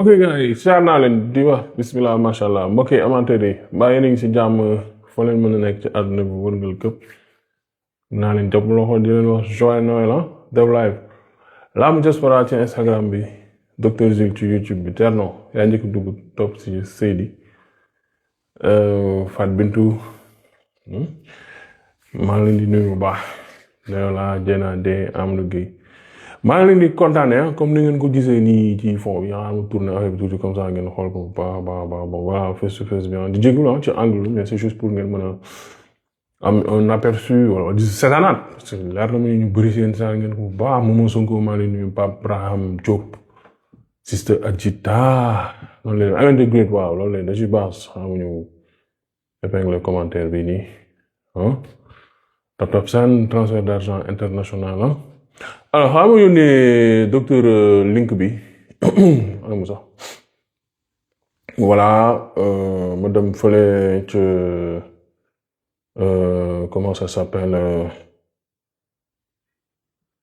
ok gars yi siyaar naa leen di wax bismillah macha allah mbokk yi amateurs yi mbaa yéen a ngi si jàmm foo leen mën a nekk ci àdduna bi wërngal këpp naa leen jàpp loxo di leen wax joyeux Noël ah Dev Live Lamb Diaspora ci Instagram bi Dr Jules ci YouTube bi Thierno yaa njëkk dugg topp si Seydi Fat Bintou maa ngi leen di nuyu bu baax Neola Diena de Amadou Gueye maa ngi leen di kontaane comme ni ngeen ko gisee nii ci fond bi yaa ma tourné affaire bi tuuti comme ça ngeen xool ko ba voilà face to face bi di jégalu ci angle mais c'est juste pour ngeen mën a am un aperçu wala di seetaanaat parce que leer na ma ñu bëri seen saa ngeen ko baax Momo Sonko maa ngi nuyu Pape Braham Diop Sister Adjita noonu leen Amen the Great waaw loolu leen da ci baax xamuñu épingle commentaire bi nii ah Top Sen transfert d'argent international ah. Alors xam nga yónnee docteur link bi anamu sax voilà ma dem fële ca comment ça s'appelle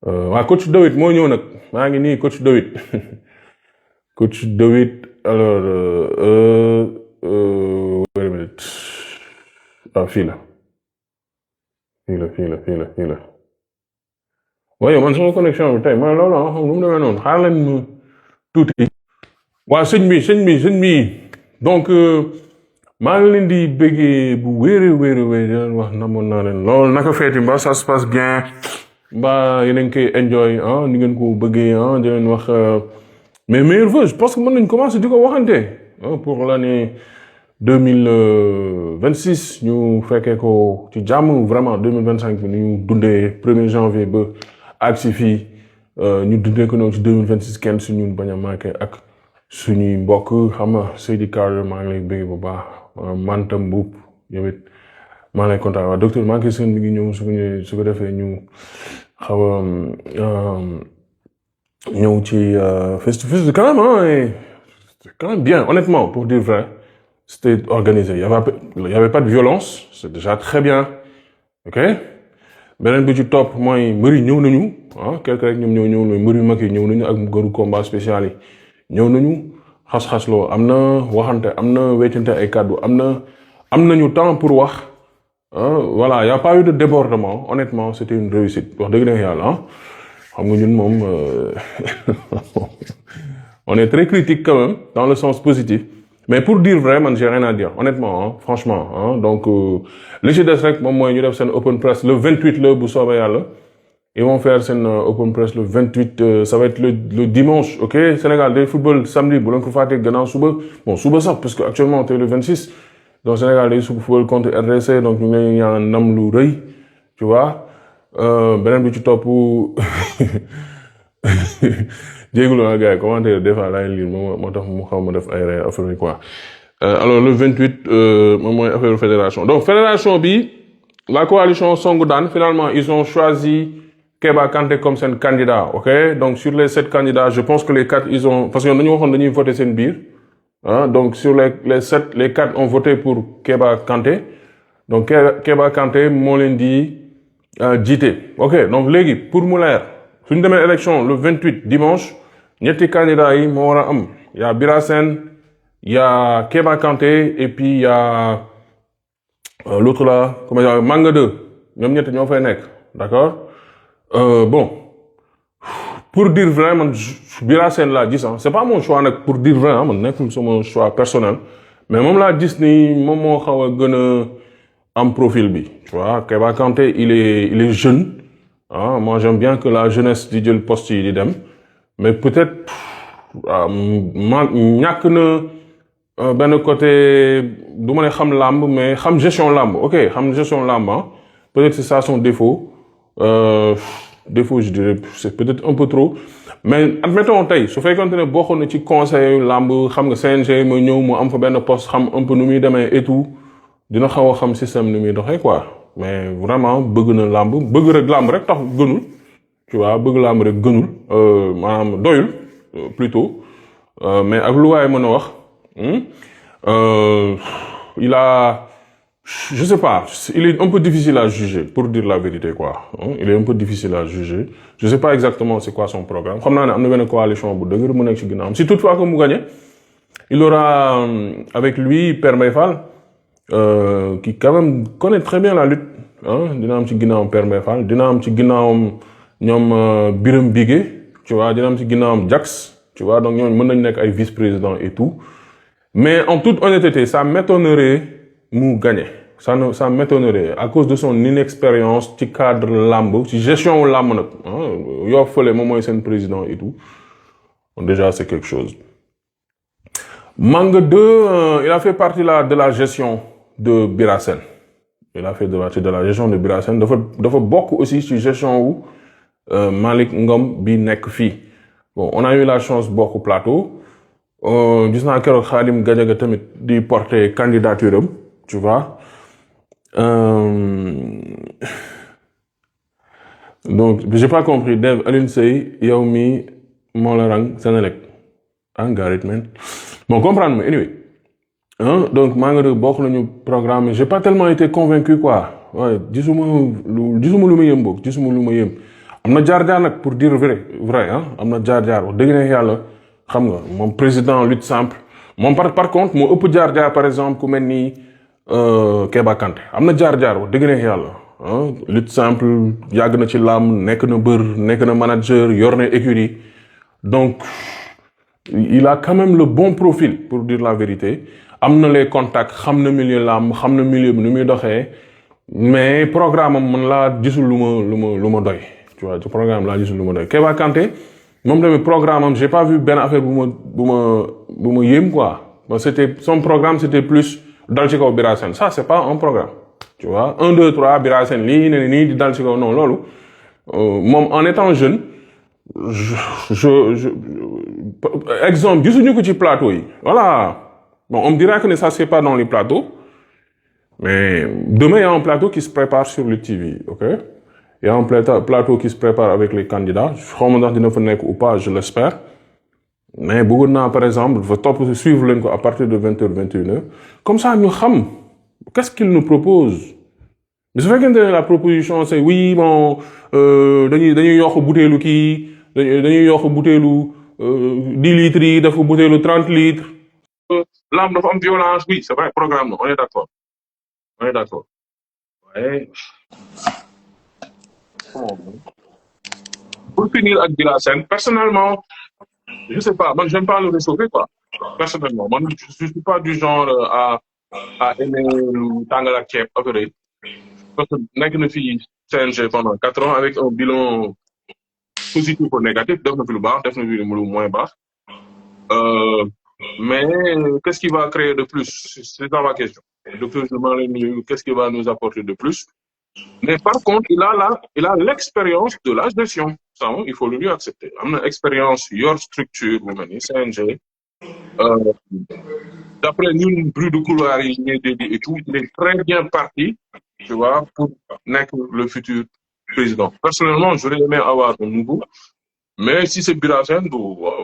waa coach Dawit moo ñëw nag maa ngi nii coach Dawit coach Dawit alors wait a minute fii la waaye man sama connexion bi tey man loolu xam lu mu demee noonu xaar leen tuuti waa sëñ bi donc maa ngi leen di bëggee bu wéere di leen wax namoon naa leen loolu naka feeti mbaa ça se passe bien mbaa yéen a ngi koy enjoy ni ngeen ko bëggee di leen wax mes meilleurs vœux je pense que mën nañ commencer di ko waxante pour l'année 2026 ñu fekkee ko ci jàmm vraiment 2025 bi ñu dundee 1er janvier ba agsi fii ñu dundee ko noonu ci 2026 kenn su ñun bañ a manqué ak suñuy mbokk xam nga Seydi Carter maa ngi lay bëgg bu baax Manta Mboup yow it maa ngi lay kontaan waaw docteur maa ngi seen mi ngi ñëw su ko defee ñu xaw a ñëw ci face to face quand même c'est quand même bien honnêtement pour dire vrai c'était organisé il y avait pas de violence c'est déjà très bien ok beneen bi ci topp mooy mbëri ñëw nañu quelque rek ñoom ñëw mais mbëri mag yi ñëw nañu ak gëru combat spécial yi ñëw nañu xas-xasloo am na waxante am na weccante ay kàddu am nañu temps pour wax voilà y a pas eu de débordement honnêtement c'était une réussite wax dëgg neex yàlla xam nga ñun moom on est très critique quand même dans le sens positif mais pour dire vrai man j'ai rien à dire honnêtement franchement donc li ci des rek moom mooy ñu def seen open press le 28 la bu soobee yàlla ils vont faire seen open press le 28 ça va être le dimanche ok Sénégal day football samedi bu leen ko fàtte gannaaw suba sax parce que actuellement tey le 26 donc Sénégal day football contre RDC donc ñu ngi leen ñaan ndam lu rëy tu vois beneen bi ci topp jéegulu na gars yi commentaire des fois laay lire moo tax mu xaw ma def ay rey affaire yi quoi alors le 28 moom mooy affaire fédération donc fédération bi la coalition Songu Daan finalement ils ont choisi Keba Kanté comme seen candidat ok donc sur les 7 candidats je pense que les 4 ils ont parce que dañu waxoon dañuy voter seen biir donc sur les 7 les 4 ont voté pour Keba Kanté donc Keba Kanté moo leen di jiite ok donc léegi pour mu leer suñu demee élection le 28 dimanche ñetti candidats yi moo war a am y a Bira Sène y a Keba Kanté et puis y a l'autre là comment dire Manga 2 ñoom ñetti ñoo fay nekk d'accord bon pour dire vrai man Bira Sène laa gis c'est pas mon choix nag pour dire vrai man nekkul sama choix personnel mais moom laa gis ni moom moo xaw a gën a am profil bi tu vois Keba Kanté il est jeune moi j'aime bien que la jeunesse di jël poste yi di dem mais peut-être ñàkk na benn côté du ma ne xam làmb mais xam gestion làmb ok xam gestion làmb peut-être c'est ça son défaut défaut je dirais c'est peut-être un peu trop mais admettons tey su fekkoon ne bokkoon na ci conseil làmb xam nga CNG ma ñëw mu am fa benn poste xam un peu nu muy demee et tout dina xaw a xam système nu muy doxee quoi mais vraiment bëgg na làmb bëgg rek làmb rek tax gënul tu vois bëgg làmb rek gënul maanaam doyul plutôt mais ak lu waay mën a wax il a je sais pas il est un peu difficile à juger pour dire la vérité quoi il est un peu difficile à juger je sais pas exactement c'est quoi son programme xam naa ne am na benn coalition bu dëgër mu nekk ci ginnaawam si toutefois que mu gagné Il aura avec lui Père Mbaye qui quand même connaît très bien la lutte. Hein, dina am ci ginnaawam Père Mbaye Fall, dina am ci ginnaawam ñoom Biram Bigué, tu vois, dina am ci ginnaawam Jax, tu vois, donc ñooñu mën nañu nekk ay vice-président et tout. Mais en toute honnêteté, ça m'étonnerait mu gagner. Ça m'étonnerait à cause de son inexpérience ci cadre lamb, ci gestion lamb nag. Yoo fële moom mooy seen président et tout. Bon, déjà c'est quelque chose. Manga 2, il a fait partie de la gestion de Birasen. Il a fait partie de la gestion de Birasen. Dafa bokk aussi ci gestion wu Malick Ngom bi nekk fii. Bon, on a eu la chance bokk plateau. Gis naa keroog Khadim Gadiaga tamit di porter candidature am, tu vois. Donc, j'ai pas compris. Dev Alioune Seye yow mi moo la rang Senelec. Garrett man. Bon, comprendre moi. Anyway. Donc, malgré bokk nañu programme, j'ai pas tellement été convaincu quoi. Ouais, gisuma lu ma yëm bokk, gisuma lu ma yëm. Am na jaar-jaar nag pour dire vrai am na jaar-jaar wax dëgg ne yàlla xam nga moom président lutte simple moom par contre moo ëpp jaar-jaar par exemple ku mel ni Keba Kanté am na jaar-jaar wax dëgg ne yàlla lutte simple yàgg na ci làmb nekk na bër nekk na manager yor na écurie donc il a quand même le bon profil pour dire la vérité am na les contacts xam na milieu làmb xam na milieu bi nu muy doxee mais programme am man laa gisul lu ma doy tu vois ce programme laa gisul lu ma doy Keba Kanté moom tamit programme am j'ai pas vu benn affaire bu ma yéem quoi c'était son programme c'était plus dal ci kaw Birasen ça c'est pas un programme tu vois 1 2 3 Birasen lii ne nii di dal ci kaw non loolu moom en étant jeune exemple gisuñu ko ci plateau yi voilà bon on me dira que ça c'est pas dans les plateaux mais demain il y a un plateau qui se prépare sur le TV ok il y a un plateau qui se prépare avec les candidats xaw ma ndax dina fa nekk ou pas je l'espère mais bëggoon naa par exemple va topp suivre leen ko à partir de 20h 21h comme ça ñu xam qu'est-ce qu'il nous propose mais su fekkente ne la proposition c'est oui bon dañuy yokk butéelu kii dañuy yokk butéelu 10 litres yi dafa butéelu 30 litres lamb dafa am violence oui c'est vrai programme on est d'accord ouais. Pour finir avec Birasen personnellement je sais pas, moi j'aime pas le réchauffer quoi. Personnellement, moi je suis pas du genre à aimer le tàngal ak ceeb affaire yi. Parce que nekk na fi CNG pendant 4 ans avec un bilan positif ou négatif, def na fi lu baax, def na fi lu moins baax. Mais qu'est-ce qu'il va créer de plus? C'est ça ma question. Docteur Juman, qu'est-ce qu'il va nous apporter de plus? Mais par contre, il a l'expérience de la gestion. Ça, il faut le lui accepter. Il a l'expérience, yor structure, CNG. D'après nous, bruit de couloir et tout, il est très bien parti, tu vois, pour être le futur président. Personnellement, j'aurais aimé avoir un nouveau. Mais si c'est Birasen,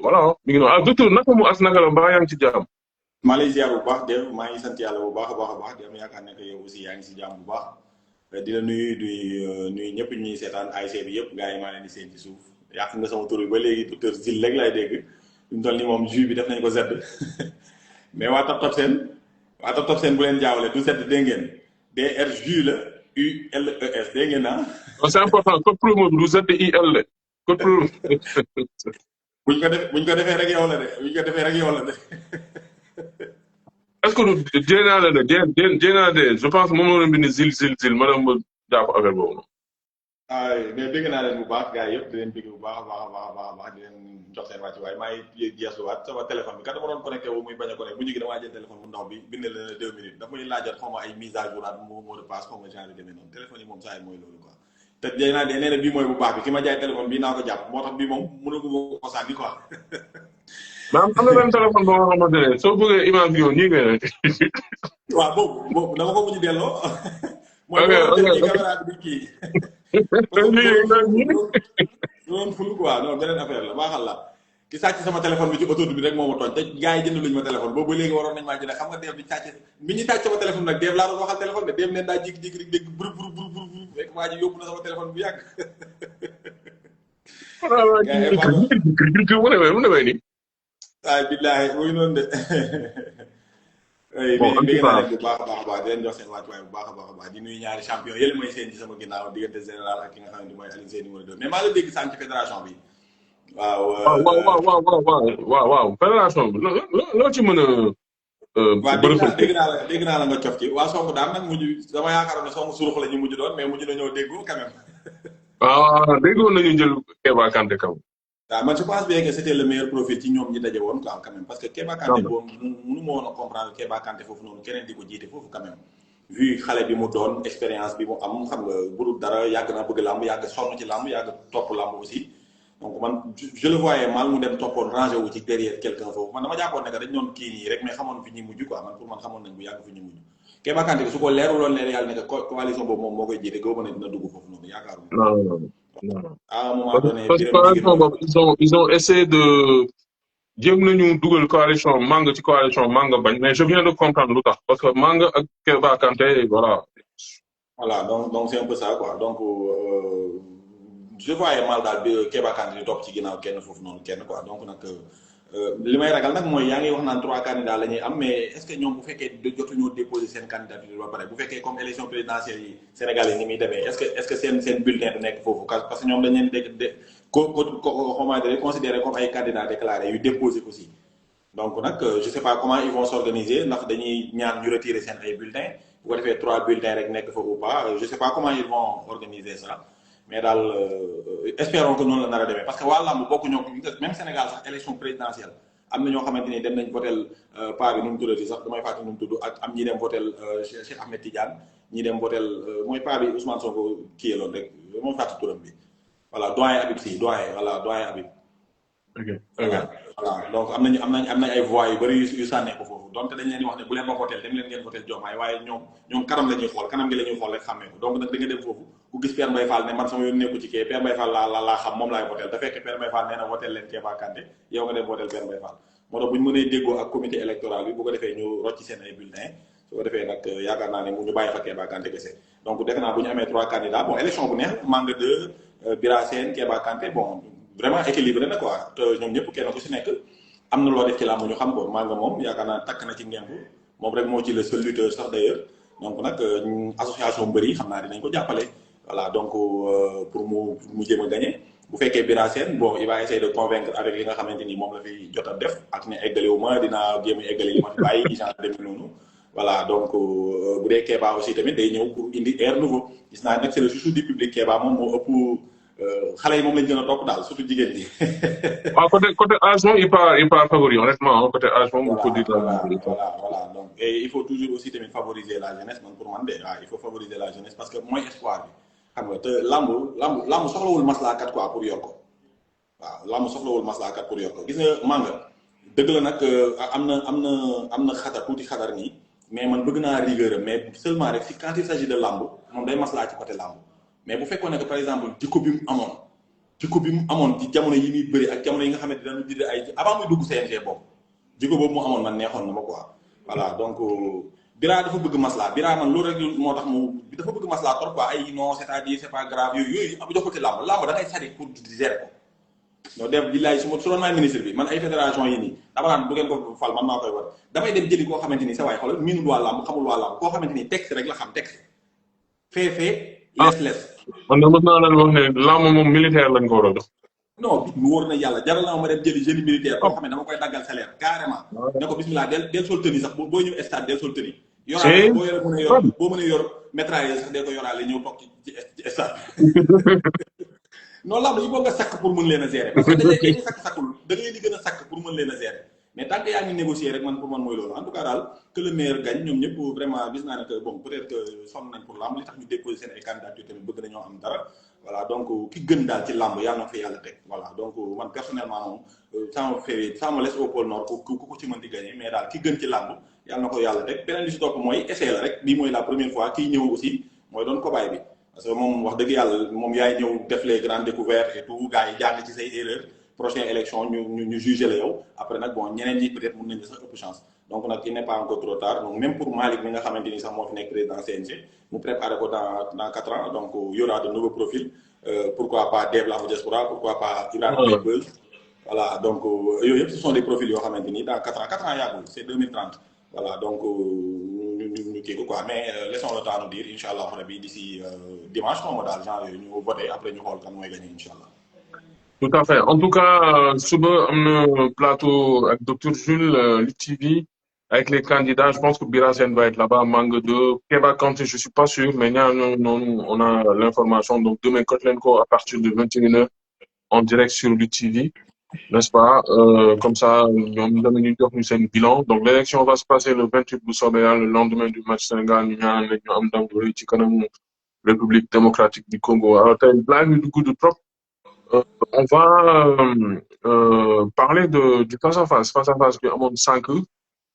voilà. Ah, docteur, nakamu asnagala mbaa yaa ngi ci jàmm. maa lay ziar bu baax Dave maa ngi sant yàlla bu baax a baax di am yaakaar ne que yow aussi yaa ngi si jàmm bu baax di la nuyu ñëpp ñuy seetaan ASC bi yëpp gars yi maa leen di seen ci suuf yàq nga sama tur bi ba léegi docteur Zil rek laay dégg fi mu toll nii moom jus bi def nañ ko Z mais waa Top Top Sen bu leen jaawale du Z dégg ngeen DR jus la ULES dégg ngeen ah. C'est important code promo bi du ZIL la code promo. buñ ko defee rek yow la de. Est-ce que jéenaa la de je pense moom la bind zil madame ma jàpp affaire boobu. mais dégg naa leen bu baax gars yëpp di leen dégg bu baax di leen jox seen wàcc waaye maa ngi jeexluwaat sama téléphone bi kat dama doon connecté wu muy bañ a connecté bu njëkk damaa jël téléphone bu ndaw bi bind leen 2 minutes dafa muy laajaat xaw ma ay mise à jour at mot de passe xaw ma genre demee noonu téléphone yi moom saa yi mooy loolu quoi te jay naa nee na bii mooy bu baax bi ki ma jaay téléphone bii naa ko jàpp moo tax bii moom mënaguma ko sànni quoi. am na benn téléphone boo xamante ne soo bëggee image yow nii ngay waaw boobu dama ko mujj delloo. ok caméra bi kii. loolu ful quoi non beneen affaire la baaxal la ki sàcc sama téléphone bi ci auto bi rek moo ma tooñ te gars yi jënd luñu ma téléphone boobu ba léegi waroon nañ maa jënd xam nga Dave di sàcc bi ñu sàcc sama téléphone nag Dave laa doon waxal téléphone de Dave neen daa jékki-jékki rek dégg bur rek waa ji yóbbu na sama téléphone bu yàgg. mu demee nii ah billahi muy noonu de. bon en tout bëgg naa cas leen bu baax a baax di leen jox seen wàccuwaay bu baax a baax di nuyu ñaari champion yële mooy seen ci sama ginnaaw diggante général ak ki nga xamante mooy Alioune Seye numéro 2 mais maa la dégg sànq ci fédération bi. waaw. waaw fédération bi loo ci mën a waaw bërëb. dégg naa la nga cof ci waa Sonko daan nag mujj dama yaakaaroon ne Sonko surux la ñu mujj doon mais mujj nañoo déggoo quand même. déggoon nañu jël Keba Kanté kaw. waaw man je pense bien que c'était le meilleur profil ci ñoom ñi daje woon quoi quand même parce que Keba Kanté boobu mënu ma woon a comprendre Keba Kanté foofu noonu keneen di ko jiite foofu quand même vu xale bi mu doon expérience bi mu am xam nga budul dara yàgg na bëgg làmb yàgg sonn ci làmb yàgg topp làmb aussi donc man je le voyais mal mu dem toppoon rangé wu ci derrière quelqu'un foofu man dama jàppoon ne que dañ doon kii nii rek mais xamoon fi ñuy mujj quoi man pour man xamoon nañ bu yàgg fi ñuy mujj Keba Kanté su ko leeruloon leer yàlla ne que coalition boobu moom moo koy jiite gëw ma ne dina dugg foofu noonu yaakaaruma non. à un moment donné parce que coalition boobu ils ont essayé de jéem nañu dugal coalition Manga ci coalition Manga bañ mais je viens de comprendre lu tax parce que Manga ak Keba Kanté voilà. Voilà, donc c'est un peu ça quoi. Donc je voyais mal daal bi Keba Kanté di topp ci ginnaaw kenn foofu noonu kenn quoi donc nag li may ragal nag mooy yaa ngi wax naan 3 candidats la ñuy am mais est-ce que ñoom bu fekkee jotuñoo déposer seen candidature ba pare bu fekkee comme élection présidentielle yi Sénégal yi ni muy demee est-ce que seen bulletin du nekk foofu parce que ñoom dañ leen considéré comme ay candidats déclarés yu déposé aussi. Donc nag je sais pas comment ils vont s'organiser ndax dañuy ñaan ñu retirer seen ay bulletins bu ko defee 3 bulletins rek nekk fa ou pas je sais pas comment ils vont organiser ça mais daal espérons que noonu la nar a demee parce que waa làmb bokk ñoo même Sénégal sax élection présidentielle am na ñoo xamante ni dem nañ votel paa bi nu mu tuddati sax damay fàttali nu mu tudd ak am ñi dem votel Cheikh Ahmed Tidiane ñi dem votel mooy paa bi Ousmane Sonko kii yaloon rek mooy fàttali turam bi voilà doyen Habib si doyen Habib. ok voilà donc am nañ ay voix yu bëri yu sànnee ko foofu donc dañ leen di wax ne bu leen ma votel dem leen ngeen votel Diomaye waaye ñoom kanam la ñuy xool kanam gi la ñuy xool rek xàmmee ko donc nag da nga dem foofu ku gis Père Mbaye Fall ne man sama yoon nekku ci kee Père Mbaye Fall laa xam moom laay votel da fekk Père Mbaye Fall nee na votel leen Keba Kanté yow nga dem votel Père Mbaye Fall moo tax bu ñu mënee déggoo ak comité électoral bi bu ko defee ñu rocc seen ay bulletins su ko defee nag yaakaar naa ne ñu bàyyi fa Keba Kanté kese donc defe naa bu ñu amee 3 candidats bon élection bu neex Manga 2 Bira Sène Keba Kanté bon vraiment équilibré na quoi te ñoom ñëpp kenn ku si nekk am na loo def ci làmb ñu xam ko Manga moom yaakaar naa takk na ci ngemb moom rek moo ci le seul lutteur sax d'ailleurs donc nag association mbër yi xam naa dinañ ko jàppale voilà donc pour mu jéem a gagner bu fekkee Bira Sène bon il va essayer de convaincre avec li nga xamante ni moom la fi jot a def ak ne eggaliwu ma dinaa jéem a eggali li ma fi bàyyi genre demee noonu voilà donc bu dee Keba aussi tamit day ñëw pour indi air nouveau gis naa nag c'est le chouchou du public Keba moom moo ëpp xale yi moom lañ gën a topp daal surtout jigéen ñi. waaw côté âge moom il part favori honnêtement côté âge moom. voilà donc et il faut toujours aussi tamit favoriser la jeunesse man pour man de waaw il faut favoriser la jeunesse parce que mooy espoir bi xam nga te lamb soxlawul maslaakat quoi pour yor ko waaw lamb soxlawul maslaakat pour yor ko gis nga Manga dëgg la nag am na xatar tuuti xatar nii mais man bëgg naa rigueur mais seulement rek si quand il s'agit de lamb moom day maslaa ci côté lamb. mais bu fekkoon ne que par exemple jikko bi mu amoon ci jamono yi muy bëri ak jamono yi nga xamante dañu di ay avant muy dugg CNG boobu jikko boobu mu amoon man neexoon na ma quoi voilà donc Bira dafa bëgg maslaa Bira man loolu rek moo tax mu dafa bëgg maslaa trop quoi ay non c'est-à-dire c'est pas grave yooyu ab jox ko ci làmb da ngay sadi pour gérer ko non def billaay su doon maay ministre bi man ay fédération yi nii dama naan bu ngeen ko fal man maa koy war damay dem jëli koo xamante ni sa waay xoolal miinul waa làmb xamul waa làmb koo xamante ni texte rek la xam texte les man de mos naa leen wax ne làmb moom militaire lañ ko war a jox. non mu wóor na yàlla jaral na ma dem jëli génie militaire boo xam ne dama koy daggal salaire carrément. ne ko bismillah del sol tenue sax boo ñëw stade del sol tenue. yoraale boo yore mën a yor boo mën a yor métraillé sax dee ko yoraale ñëw toog ci stade. non làmb il faut nga sakk pour mën leen a gérer parce que dañuy sakk-sakkul da ngay di gën a sakk pour mën leen a gérer. mais tant que yaa ngi négocier rek man pour man mooy loolu en tout cas daal que le meilleur gagne ñoom ñëpp vraiment gis naa ne que bon peut-être que sonn nañ pour lamb li tax ñu déposer seen ay candidature tamit bëgg nañoo am dara voilà donc ki gën daal ci lamb yàlla na fa yàlla teg voilà donc man personnellement moom ça me laisse au pôle nord ku ko ci mën di gagner mais daal ki gën ci lamb yàlla na ko yàlla teg beneen bi si topp mooy essai la rek bii mooy la première fois kii ñëw aussi mooy doon cobaye bi parce que moom wax dëgg yàlla moom yaay ñëw def les grandes découvertes et tout gars yi jàng ci say erreurs prochaine élection ñu juger la yow après nag bon ñeneen ñi peut-être mën nañ la sax ëpp chance donc nag il n'est pas encore trop tard donc même pour Malick mi nga xamante ni sax moo fi nekk président CNG mu préparé ko dans 4 ans donc il y aura de nouveaux profils pourquoi pas Dave Lamb Diaspora pourquoi pas Ibrahima Beuz voilà donc yooyu yëpp ce sont des profils yoo xamante ni dans 4 ans yàggul c'est 2030 voilà donc ñu kii ko quoi mais laissons le temps nous dire incha allah rabi d'ici dimanche moom daal genre yooyu ñu voté après ñu xool kan mooy gagné incha allah. Tout à fait. En tout cas, suba am na plateau avec Dr Jules, Lutte TV, avec les candidats. Je pense que Birazen va être là-bas, Mangue 2, Keba Kanté, je suis pas sûr, mais on a l'information. Donc demain, Kotlenko à partir de 21h en direct sur Lutte TV, n'est-ce pas? Comme ça, ñoom danañu jox ñu seen bilan. Donc l'élection va se passer le 28 bu soobee Yàlla, le lendemain du match Sénégal ñu ñaan la ñu am ndam bu rëy ci kanamu République démocratique du Congo. Alors tey balaa ñu dugg du trop. On va parler du face à face bi amoon 5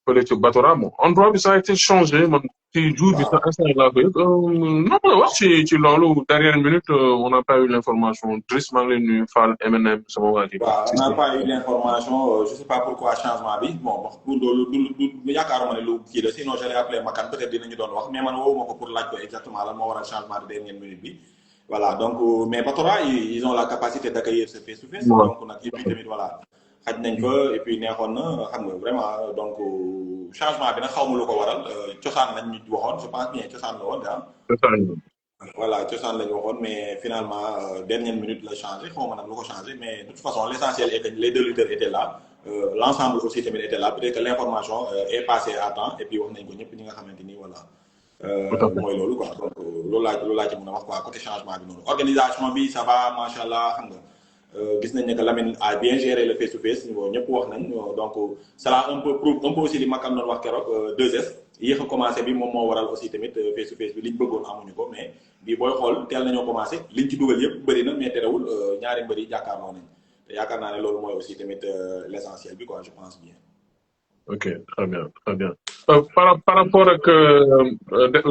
fële ci Batora bon endroit bi ça a été changé man ci jour bi sax instant laa ko yëg non la wax ci loolu dernière minute on n'a pas eu l'information Driss maa ngi lay nuyu Fall MNM sama waa ji. waaw on n'a pas eu l'information je sais pas pourquoi changement bi bon wax pour loolu du yaakaaruma ne lu kii la sinon j'allais appeler Makan peut-être dinañu doon wax mais man woowuma ko pour laaj ko exactement lan moo waral changement de dernière minute bi. Voilà, donc, mais Batora, ils ont la capacité d'accueillir ce face-to-face. Ouais. Donc, on a et puis tamit voilà, xaj nañ fa et puis neexoon na xam nga vraiment donc changement bi nag xaw ma lu ko waral cosaan lañ ñu waxoon je pense bien cosaan la woon ah. Voilà, cosaan lañ waxoon mais finalement dernière minute la changé xaw ma nag lu ko changé mais de toute façon l'essentiel est que les 2 lutteurs étaient là l'ensemble aussi tamit était là peut-être que l'information est passée à temps et puis wax nañ ko ñëpp ñi nga xamante ni voilà. mooy loolu quoi donc loolu laa ci mën a wax quoi côté changement bi noonu organisation bi ça va macha allah xam nga gis nañ ne que Lamine a bien géré le face to face ñëpp wax nañ donc cela un peu aussi li Makam doon wax keroog 2S yéex a commencé bi moom moo waral aussi tamit face to face bi liñ bëggoon amuñu ko mais bii booy xool teel nañoo commencé liñ ci dugal yëpp bëri na mais terewul ñaari mbër yi jàkkaarloo nañ te yaakaar naa ne loolu mooy aussi tamit l'essentiel bi quoi je pense bien. Ok, très bien, très bien. Par rapport ak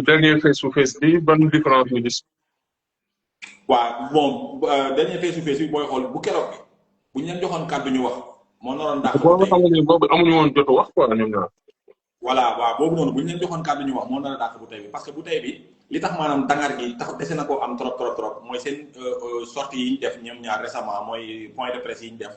dernier face to face bi ban différence nga gis. waaw bon dernier face to face bi booy xool bu keroog bi bu ñu leen joxoon kàddu ñu wax moo naroon dàq. boobu amuñu woon jot wax quoi ñoom ñaar. voilà waaw boobu noonu bu ñu leen joxoon kàddu ñu wax moo nar a dàq bu tey bi parce que bu tey bi li tax maanaam dangar gi tax dese na koo am trop mooy seen sortie yi ñu def ñoom ñaar récemment mooy point de presse yi ñu def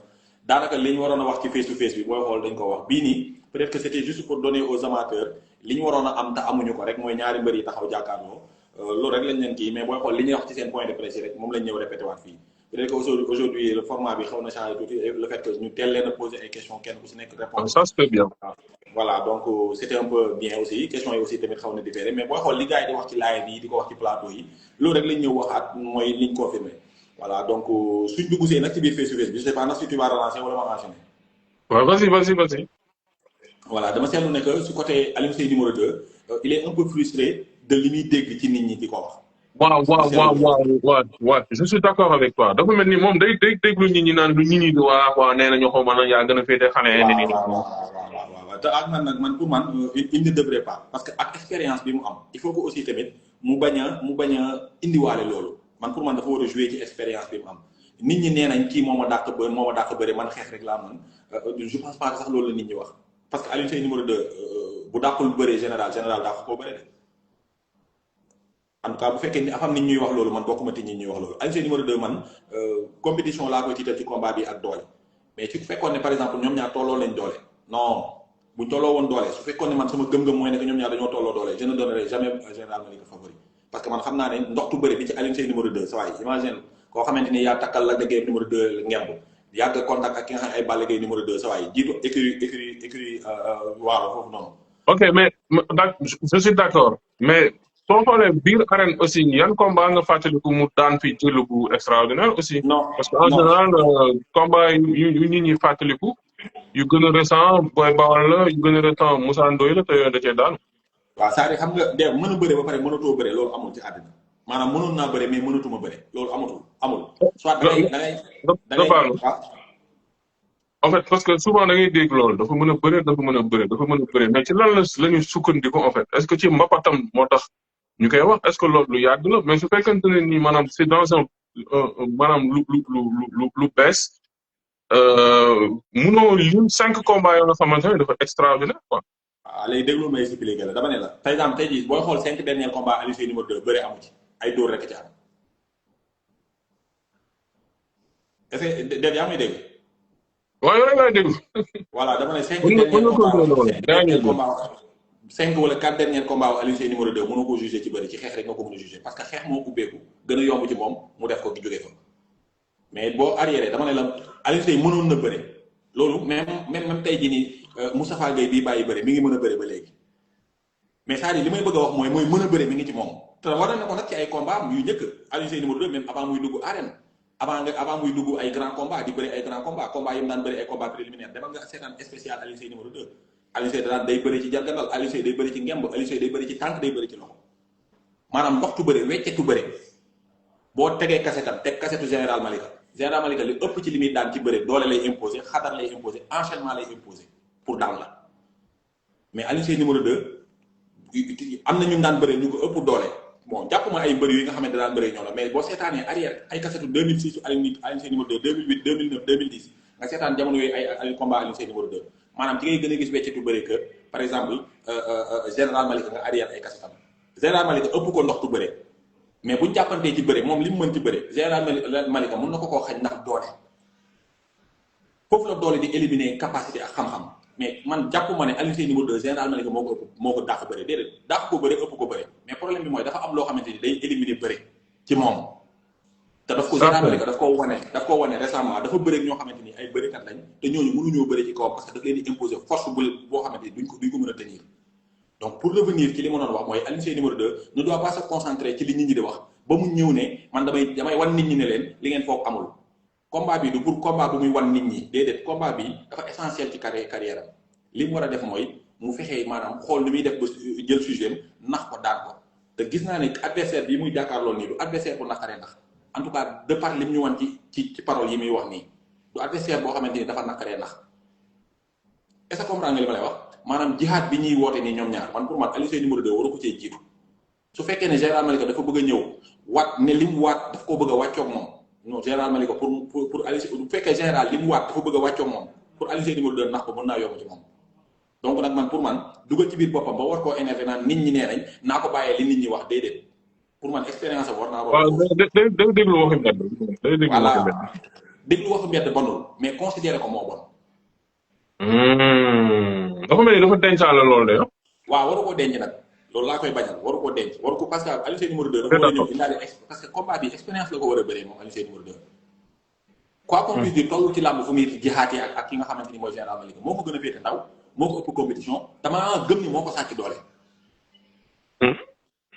daanaka li ñu waroon a wax ci face to face bi booy xool dañ ko wax bii nii peut-être que c'était juste pour donner aux amateurs li ñu waroon a am te amuñu ko rek mooy ñaari mbër yi taxaw jàkkaarloo loolu rek lañ leen kii mais booy xool li ñuy wax ci seen point de presse yi rek moom lañ ñëw répété waat fii peut-être que aujourd'hui le format bi xaw na changé tuuti le fait que ñu teel leen a poser ay questions kenn ku si nekk répondre. Ça c'est bien. Voilà donc c'était un peu bien aussi questions yi aussi tamit xaw na différé mais booy xool li gars yi di wax ci live yi di ko wax ci plateau yi loolu rek lañ ñëw waxaat mooy liñ confirmé voilà donc suñ dugg see nag ci biir face to face bi je sais pas nag si tu vas relancer wala ma enchaîner. waaw vas-y. voilà dama seetlu ne que su côté Alioune Seye numéro 2 il est un peu frustré de li muy dégg ci nit ñi di ko wax. waaw je suis d'accord avec toi dafa mel ni moom day déglu nit ñi naan lu nit ñi di waa nee nañu xaw ma nag yaa gën a féete xale. waaw te ak man nag man pour man il ne devrait pas parce que ak expérience bi mu am il faut que aussi tamit mu bañ a indiwaale loolu man pour man dafa war a jouer ci expérience bi mu am nit ñi nee nañ kii moo ma dàq bëri man xeex rek laa mën je pense pas que sax loolu la nit ñi wax parce que Alioune Seye numéro 2 bu dàqul bëree général dàq koo bëri de. en tout cas bu fekkee ni afam nit ñuy wax loolu man bokkuma ci ñi ñuy wax loolu Alioune Seye numéro 2 man compétition laa koy tiital ci combat bi ak doole mais su fekkoon ne par exemple ñoom ñaar tolloo lañ doole non buñ tolloo woon doole su fekkoon ne man sama gëm-gëm mooy ne que ñoom ñaar dañoo tolloo doole je ne donnerai jamais général Malika favori parce que man xam naa ne ndoxtu bëri bi ci Alioune Seye numéro 2 sa waay imagine koo xamante ni yaa takkal la dëggee numéro 2 ngemb yàgg contact ak ki nga xam ne ay Balla Gaye numéro 2 sa waay jiitu écurie waalo foofu noonu. ok mais je suis d'accord mais. soo xoolee biir arène aussi yan combat nga fàttaliku mu daan fi jël bu extraordinaire aussi. non parce que en général combat yu nit ñi fàttaliku yu gën a récent Boy Bawal la yu gën a récent Moussa Ndoye la te yooyu da cee daan. waaw c'est-à-dire xam nga de mën a bëre ba pare mënatoo bëre loolu amul ci àddina maanaam mënoon naa bëre mais mënatuma bëre loolu amul. soit da ngay en fait parce que souvent da ngay dégg loolu dafa mën a bëre mais ci lan la ñu sukkandiku en fait est-ce que ci mbapatam moo tax. ñu koy wax est-ce que loolu lu yàgg la mais su fekkente ne nii maanaam c'est dans un maanaam lu bees munoo lim 5 combats yoo nga xamante ne dafa extraordinaire quoi. waaw léegi déglu ma expliqué la dama ne la par exemple tey jii booy xool 5 derniers combats Alioune Seye numéro 2 bëre amu ci ay dóor rek ci am est-ce que yaa ngi dégg. waaw yow rek laay déglu. voilà dama ne 5 mën nga derniers combats continuer loolu. 5 daa ñuy derniers déglu. combats 5 wala 4 derniers combats Alioune Seye numéro 2 mënoo ko jugé ci bëri ci xeex rek nga ko mën a jugé parce que xeex moo ubbeeku gën a yomb ci moom mu def ko jógee fa mais boo arrière dama ne la Alioune Seye mënoon na bëri loolu même tey jii nii Moustapha Gueye bii bàyyi bëri mi ngi mën a bëri ba léegi mais c'est-à-dire li may bëgg a wax mooy mën a bëri mi ngi ci moom te war na ko nag ci ay combat yu njëkk Alioune Seye numéro 2 même avant muy dugg arène avant muy dugg ay grand combat di bëri ay grand combat yi mu daan bëri ay combat préliminaire demal nga seetaan spécial Alioune Seye numéro 2 Alioune Seye daan day bëri ci jargandal Alioune Seye day bëri ci ngemb Alioune Seye day bëri ci tànk day bëri ci loxo maanaam ndoxtu bëri weccetu bëri boo tegee kasetam teg kasetu général Malika li ëpp ci li muy daan ci bëri doole lay imposé xadar lay imposé enchaînement lay imposé pour daan la mais Alioune Seye numéro 2 am na ñu daan bëri ñu ko ëpp doole bon jàpp ma ay mbëri yi nga xamante daan bëri ñoo la mais boo seetaanee arrière ay kasetu 2006 Alioune Seye numéro 2 2008 2009 2010 nga seetaan jamono yooyu ay combat Alioune Seye numéro 2 maanaam ci ngay gën a gis weccetu bëri que par exemple général Malika nga arrière ay kasetam général Malika ëpp ko ndox tu bëri mais buñ jàppantee ci bëri moom li mu mën ci bëri général Malika mën na ko koo xañ ndax doole foofu la doole di éliminer capacité ak xam-xam mais man jàpp ma ne Alioune Seye numéro 2 général Malika moo ko dàq bëri déedéet dàq ko bëri ëpp ko bëri mais problème bi mooy dafa am loo xamante ni day éliminer bëri ci moom te daf ko général Malika daf koo wane récemment dafa bëri ak ñoo xamante ni ay bërikat lañ te ñooñu mënuñoo bëri ci kawam parce que daf leen di imposer force boo xamante ni duñ ko mën a tenir donc pour revenir ci li ma doon wax mooy Alioune Seye numéro 2 ne doit pas se concentrer ci li nit ñi di wax ba mu ñëw ne man damay wan nit ñi ne leen li ngeen foog amul combat bi du pour combat bu muy wan nit ñi déedéet combat bi dafa essentiel ci carrière am li mu war a def mooy mu fexee maanaam xool ni muy def ba jël sujet nax ko daan ko te gis naa ne adversaire bi muy jàkkaarloo nii du adversaire bu naqaree ndax en tout cas de par li mu ñu wan ci parole yi muy wax nii du adversaire boo xamante ni dafa naqaree ndax est-ce que comprendre nga li ma lay wax maanaam jihaad bi ñuy woote nii ñoom ñaar man pour man Alioune Seye numéro 2 waru ko cee jiitu su fekkee ne général Malika dafa bëgg a ñëw waat ne li mu waat daf koo bëgg a wàccoog moom non général Malika pour Alioune Seye bu fekkee général li mu waat dafa bëgg a wàccoog moom pour Alioune Seye numéro 2 nax ko mën naa yomb ci moom donc nag man pour man dugal ci biir boppam ba war koo énervé naan nit ñi nee nañ naa ko bàyyee li nit ñi wax déedéet pour man expérience am war naa waaw day déglu waxi mbedd. day déglu waxi mbedd. voilà déglu waxi mbedd bonul mais considéré ko moo bon. dafa mel ni dafa dencaale loolu de. waaw waru ko denc nag loolu laa koy bañal waru ko denc waru ko parce que Alioune Seye numéro 2 dafa war a ñëw indaale parce que combat bi expérience la ko war a bëree moom Alioune Seye numéro 2. quoi qu'on puisse dire toll ci làmb fu muy jihaatee ak ki nga xamante ni mooy général Malika moo ko gën a féete ndaw moo ko ëpp compétition damaa gëm ni moo ko sàcc doole.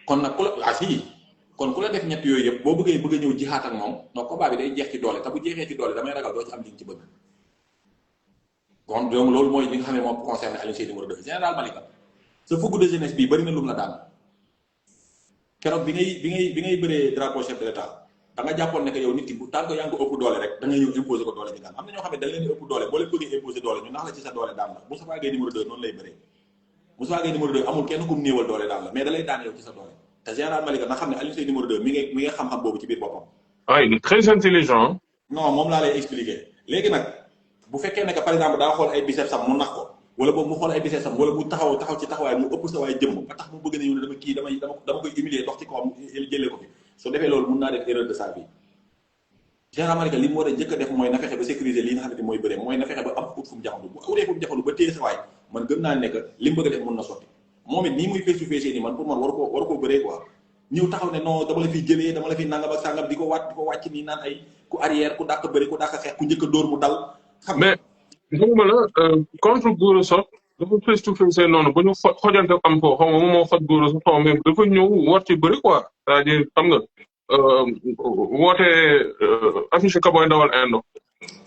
kon nag ku la kon ku la def ñett yooyu yëpp boo bëgg a ñëw jihaat ak moom donc combat bi day jeex ci doole te bu jeexee ci doole damay ragal doo ci am li nga ci bëgg. kon donc loolu mooy li nga xam ne moom concerné Alioune Seye numéro 2 général Malika sa fougue de jeunesse bii bëri na lu mu la daan keroog bi ngay bëree drapeau chef de l'état da nga jàppoon ne que yow nit ki bu tant que yaa ngi ko ëpp doole rek da ngay ñëw imposer ko doole ñu daan am na ñoo xam ne da leen di ëpp doole boo leen bëggee imposer doole ñu nax la ci sa doole daan la Moustapha Gueye numéro 2 noonu lay bëree Moustapha Gueye numéro 2 amul kenn ku mu néewal doole daan la mais da lay daan yow ci sa doole te général Malika na xam ne Alioune Seye numéro 2 mi ngi xam-xam boobu ci biir boppam. ah il est très intelligent. non moom laa lay expliquer léegi nag bu fekkee ne que par exemple daa xool ay biceps am mu nax ko wala boobu mu xool ay biceps am wala mu taxaw ci taxawaay mu ëpp sa waay jëmm ba tax mu bëgg ne yow ne dama koy humilier dox ci kawam jëlee ko fi su defee loolu mun naa def erreur de sa vie. général Malika li mu war a njëkk a def mooy na fexe ba sécuriser li nga xamante ni mooy bëre mooy na fexe ba am ut fu mu jaxandu bu awutee fu mu jaxandu ba téye sa waay man gëm naa ne que li mu bëgg a def mën na sotti moom it nii muy face to face nii man pour man waru ko bëree quoi ñëw taxaw ne non dama la fiy jëlee dama la fiy nangam ak sangam di ko wàcc nii naan ay ku arrière ku dàq bëri ku dàq xeex ku njëkk a dóor mu dal xam mais xamuma la contre Gora Sock dafa face to face noonu ba ñu xojante am ko xaw ma moom moo xoj Gora Sock xaw ma mais dafa ñëw war ci bëri quoi c'est-à-dire xam nga woote affiche Kaboy ndawal indo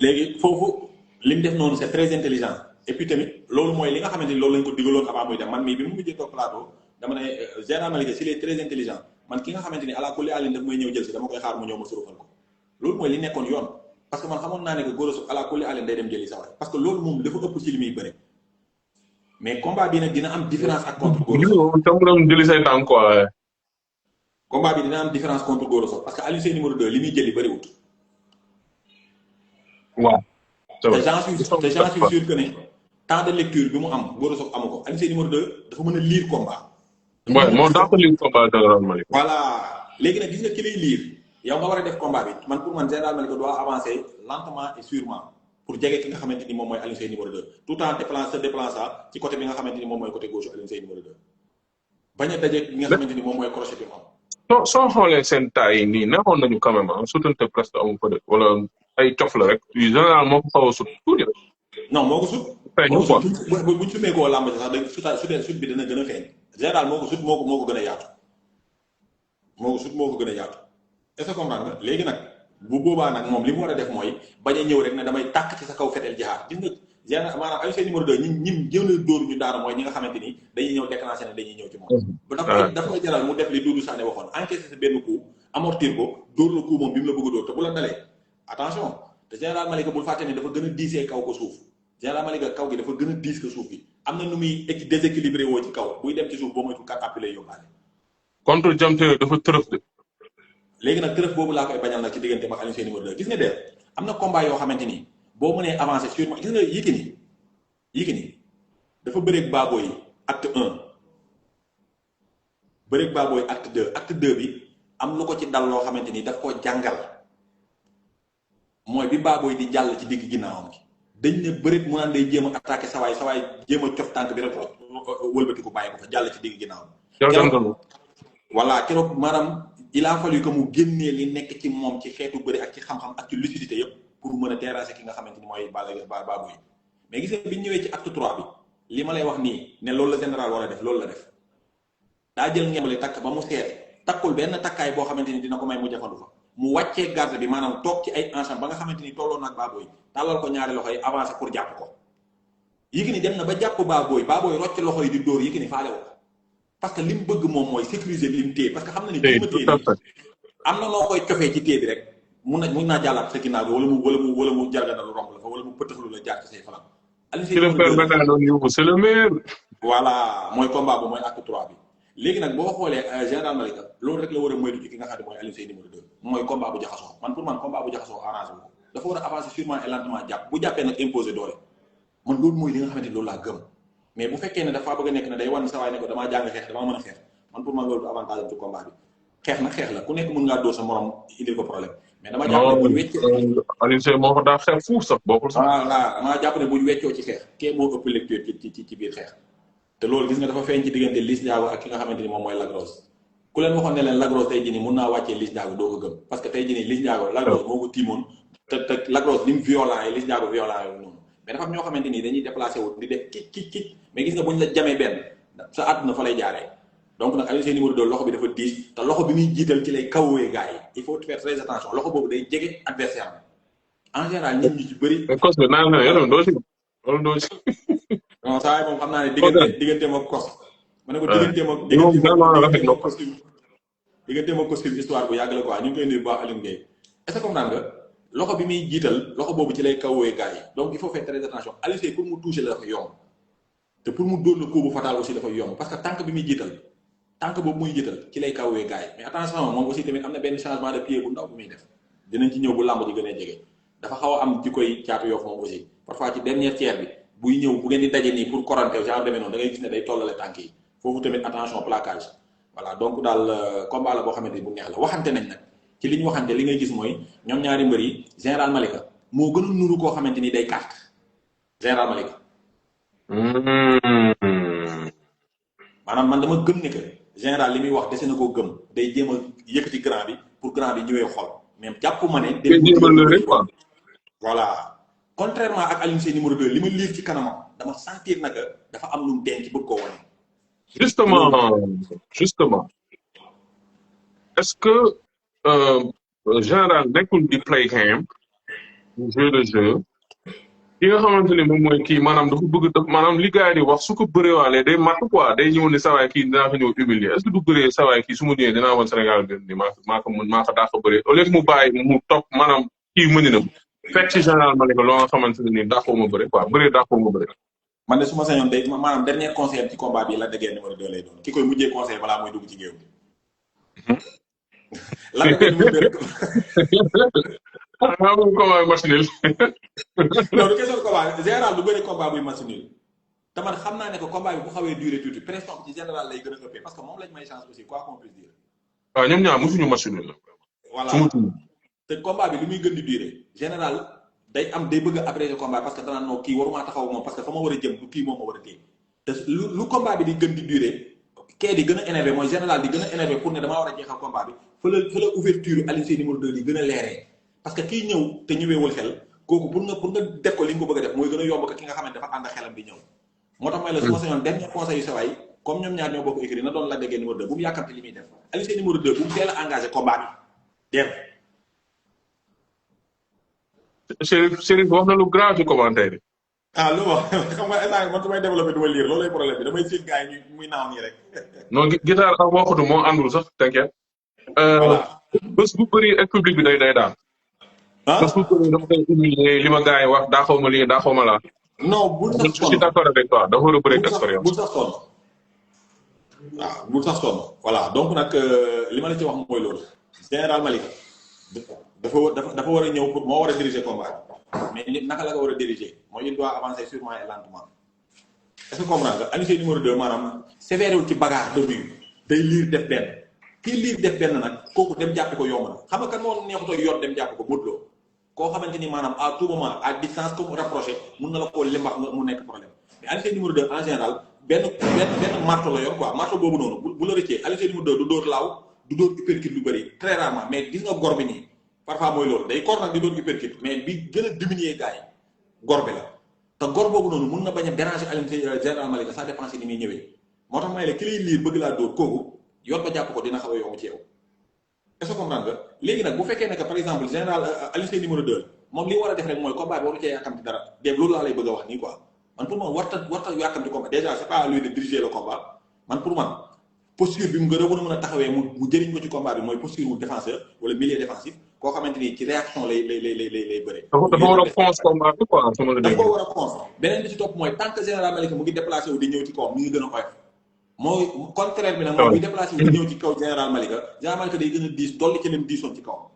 léegi foofu li mu def noonu c'est très intelligent et puis tamit loolu mooy li nga xamante ni loolu lañ ko digaloon avant muy dem man mii bi mu mujjee toog plateau dama ne général Malika s'il est très intelligent man ki nga xamante ni ala kulli àllin daf may ñëw jël si dama koy xaar mu ñëw ma surufal ko loolu mooy li nekkoon yoon parce que man xamoon naa ne que Gora Sock ala kulli àllin day dem jëli sa waay parce que loolu moom dafa ëpp ci li muy bëre mais combat bi nag dina am différence ak contre Gora Sock tam doon jëli say tànk quoi combat bi dina am différence contre Gora Sock parce que Alioune Seye numéro 2 li muy jëli bëriwut waaw te j'en suis sûr que ne temps de lecture bi mu am Gora Sock amu ko Alioune Seye numéro 2 dafa mën a lire combat waaw moo daa ko lire combat général Malika voilà léegi nag gis nga ki lay lire yow nga war a def combat bi man pour man général Malika doit avancer lentement et sûrement pour jege ki nga xamante ni moom mooy Alioune Seye numéro 2 tout en se déplaçant ci côté bi nga xamante ni moom mooy côté gauche Alioune Seye numéro 2 bañ a daje bi nga xamante ni moom mooy crochet bi mu am. soo xoolee seen taay yi nii neexoon nañu quand même sutante presque amu fa de wala ay cof la rek général moo ko xaw a sut tuuti rek. non moo ko sut. feeñu quoi buñ sumee koo làmb sax day sut bi dana gën a feeñ général moo ko sut moo ko gën a yaatu moo ko sut moo ko gën a yaatu est-ce que comprendre nga léegi nag bu boobaa nag moom li mu war a def mooy bañ a ñëw rek ne damay tàkk ci sa kaw feteel jihaar gis nga général maanaam Alioune Seye numéro 2 ñi jëm na dóor ñu daara mooy ñi nga xamante ni dañuy ñëw déclenché ne dañuy ñëw ci moom dafa koy jaral mu def li Doudou Sané waxoon encaissé sa benn coup amortir ko dóor la coup moom bi mu la bëgg a dóor te bu la dalee attention te général Malika bul fàtte ne dafa gën a diisee kaw ko suuf général Malika kaw gi dafa gën a diis ko suuf gi am na nu muy déséquilibré woo ci kaw buy dem ci suuf boo moytu kat appui lay yóbbaale contre jamte dafa tërëf de léegi nag tërëf boobu laa koy bañal nag ci diggante ak Alioune Seye numéro 2 gis nga dee am na combat yoo xamante ni boo mënee avancé sûrement gis nga Yékini dafa bëreeg Baboy yi acte 1 bëreeg Baboy acte 2 bi am lu ko ci dal loo xamante ni daf koo jàngal mooy bi Baboy di jàll ci digg ginnaawam gi dañ ne bëreeg mu naan day jéem a attaqué sawaay jéem a cof tànk bi rek wëlbati ko bàyyi ko fa jàll ci digg ginnaawam voilà keroog maanaam il a fallu que mu génnee li nekk ci moom ci xeetu bëri ak ci xam-xam ak ci lucidité yëpp pour mën a terrasser ki nga xamante ni mooy Baboy mais gis nga bi ñu ñëwee ci acte 3 bi li ma lay wax nii ne loolu la général war a def loolu la def daa jël ngembali takk ba mu seet takkul benn takkaay boo xamante ni dina ko may mu jafandu fa mu wàccee garde bi maanaam toog ci ay encham ba nga xamante ni tolloo nag Baboy tàllal ko ñaari loxo yi avancé pour jàpp ko Yékini dem na ba jàpp Baboy rocc loxo yi di dóor Yékini faale ko parce que li mu bëgg moom mooy sécuriser li mu téye parce que xam na ni bi ma téye am na noo koy cofee ci téye bi rek mun naa jàllaat sa ginnaaw bi wala mu jarganalu romb la fa wala mu pëtaxlu la jaar ci say falam c'est le meilleur. voilà mooy combat bu mooy acte 3 bi léegi nag boo xoolee général Malika loolu rek la war a moytu ci ki nga xam ne mooy Alioune Seye numéro 2 mooy combat bu jaxasoo man pour man combat bu jaxasoo arrangé wu ko dafa war a avancer sûrement et lentement jàpp bu jàppee nag imposer doole man loolu mooy li nga xamante ni loolu laa gëm mais bu fekkee ne dafa bëgg a nekk ne day wan sa waay ne ko damaa jàng xeex damaa mën a xeex man pour man loolu du avantage am ci combat bi xeex nag xeex la ku nekk mën ngaa dóor sa morom indil ko problème mais dama jàpp ne bu ñu weccee Alioune Seye moo ko daa xeex fuuf sax bokkul sax voilà damaa jàpp ne bu ñu weccoo ci xeex kee moo ëpp lecture ci biir xeex te loolu gis nga dafa feeñ ci diggante Liss Ndiago ak ki nga xamante ni moom mooy Lac Rose ku leen waxoon ne leen Lac Rose tey jii nii mun naa wàccee Liss Ndiago doo ko gëm parce que tey jii nii Liss Ndiago Lac Rose moo ko tiimoon te Lac Rose ni mu violent yi Liss Ndiago violent yooyu noonu mais dafa am ñoo xamante ni dañuy déplacé wu di def kic mais gis nga buñ la jamee benn sa àdduna fa lay jaaree donc nag Alioune Seye numéro 2 loxo bi dafa diis te loxo bi muy jiital ci lay kawwee gars yi il faut faire très attention loxo boobu day jege adversaire bi en général ñun ñu ci bëri. cos bi naan na yow doo ci loolu doo ci. non saa yi moom xam naa ne digganteem ak cos. ma ne ko digganteem ak costume histoire bu yàgg la quoi ñu ngi koy nuyu bu baax Alioune Gueye est-ce que comprendre nga loxo bi muy jiital loxo boobu ci lay kawwee gars yi donc il faut faire très attention Alioune Seye pour mu toucher la dafa yomb te pour mu dóor le coup bu fatal aussi dafa yomb parce que tànk bi muy jiital tànk boobu muy jiital ci lay kawwee gars yi mais attention moom aussi tamit am na benn changement de pied bu ndaw bu muy def dinañ ci ñëw bu làmb ji gën a jege dafa xaw a am ci koy caatu Yoff moom aussi parfois ci dernière tiers bi buy ñëw bu ngeen di daje nii pour korante genre demee noonu da ngay gis ne day tollale tànk yi foofu tamit attention plaquage voilà donc daal combat la boo xamante ni bu neex la waxante nañ nag ci li ñu waxante li ngay gis mooy ñoom ñaari mbër yi général Malika moo gën a nuru koo xamante ni day carte général Malika maanaam man dama gëm ne que général li muy wax dese na koo gëm day jéem a yëkkati grand bi pour grand bi ñëwee xol même jàpp ma ne. voilà contrairement ak Alioune Seye numéro 2 li ma liir ci kanamam dama sentir nag dafa am lu mu denc bëgg koo wane. justement est-ce que général nekkul di play game jeu de jeu ki nga xamante ni moom mooy kii maanaam dafa bëgg maanaam li gars yi di wax su ko bëreewaalee day matt quoi day ñëw ne sawaay kii dinaa ko ñëw humilier est-ce que du bëree sawaay kii su ma ñëwee dinaa woon Sénégal gën ni maa ko daa ko bëree au lieu que mu bàyyi mu topp maanaam kii mëninam fekk ci général Malika loo nga xamante ne nii dàqoo ma bëre quoi bëree dàqoo ma bëre. man de su ma sañoon day maanaam dernier conseil ci combat bi la déggee numéro 2 lay doon ki koy mujjee conseil balaa mooy dugg ci géew bi. lan la koy numéro 2 ah moom combat bi machine non du question combat général du bëri combat buy machine te man xam naa ne que combat bi bu xawee duré tuuti pression bi ci général lay gën a ëppee parce que moom lañ may chance aussi quoi qu'on puisse dire. waaw ñoom ñaar mosuñu machine la. voilà te combat bi li muy gën di duré général day bëgg a abréger combat parce que danaa non kii waruma taxaw moom parce que fa ma war a jëm du kii moom ma war a téye te lu combat bi di gën di durer kee di gën a énervé mooy général di gën a énervé pour ne damaa war a jeexal combat bi fa la ouverture Alioune Seye numéro 2 di gën a leeree parce que kii ñëw te ñëweewul xel kooku pour nga def ko li nga ko bëgg a def mooy gën a yomb ko ki nga xamante dafa ànd ak xelam di ñëw moo tax may la su ma sañoon dernier conseil yu sawaay comme ñoom ñaar ñoo bokk écrit na doon la déggee numéro 2 bu mu yàkkamte li muy def Alioune Seye numéro 2 bu mu teel a engagé combat bi Chérif wax na lu grave ci commentaire yi. ah lu wax xam nga instant man su may développé du ma lire loolu lay problème bi damay séet gars yi muy naaw nii rek. non guitare ak waxatu moo àndul sax t'inquiète. voilà bés bu bëri ak public bi day daan. ah bés bu bëri dafa koy humilier li ma gars yi wax daa xaw ma lii daa xaw ma laa. non bul sax je suis d'accord avec toi dafa war a bëri expérience. bul sax sonn waaw bul sax sonn voilà donc nag li ma la ci wax mooy loolu général Malika dafa war a ñëw pour moo war a diriger combat mais nit naka la ko war a diriger mooy il doit avancer sûrement et lentement est-ce que comprendre nga Alioune Seye numéro 2 maanaam sévère wul ci bagarre de but day liir def benn kii liir def benn nag kooku dem jàppi ko yomb na xam nga kan moo neexutoo yoon dem jàpp ko Modou Lo koo xamante ni maanaam à tout moment à distance comme rapproché mun na la koo limbax mu nekk problème mais Alioune Seye numéro 2 en général benn marteau la yor quoi marteau boobu noonu bu la rëccee Alioune Seye numéro 2 du dóor laaw du dóor uppercut lu bëri très rarement mais gis nga gor bi nii parfois mooy loolu day kor nag di doon uppercut mais bi gën a diminuer gars yi gor bi la te gor boobu noonu mun na bañ a déranger Alioune Seye général Malika ça dépend si ni muy ñëwee moo tax may la ki lay liir bëgg laa dóor kooku yoon ba jàpp ko dina xaw a yomb ci yow est-ce que comprendre nga léegi nag bu fekkee ne que par exemple général Alioune Seye numéro 2 moom li war a def rek mooy combat bi waru cee yàkkamti dara dem loolu laa lay bëgg a wax nii quoi man pour man warta yàkkamti combat déjà c'est pas à lui de diriger le combat man pour man posture bi mu gën a mën a taxawee mu jëriñ ko ci combat bi mooy posture wu défenseur wala milieu défensif koo xamante ni ci réaction lay bëre. dafa war a fonce combat bi quoi sama la dégg. dafa war a fonce beneen bi ci topp mooy tant que général Malika mu ngi déplacé wu di ñëw ci kawam mi ngi gën a oyof mooy contraire bi nag moom muy déplacé wu di ñëw ci kaw général Malika day gën a diis dolli ci leen diisoon ci kawam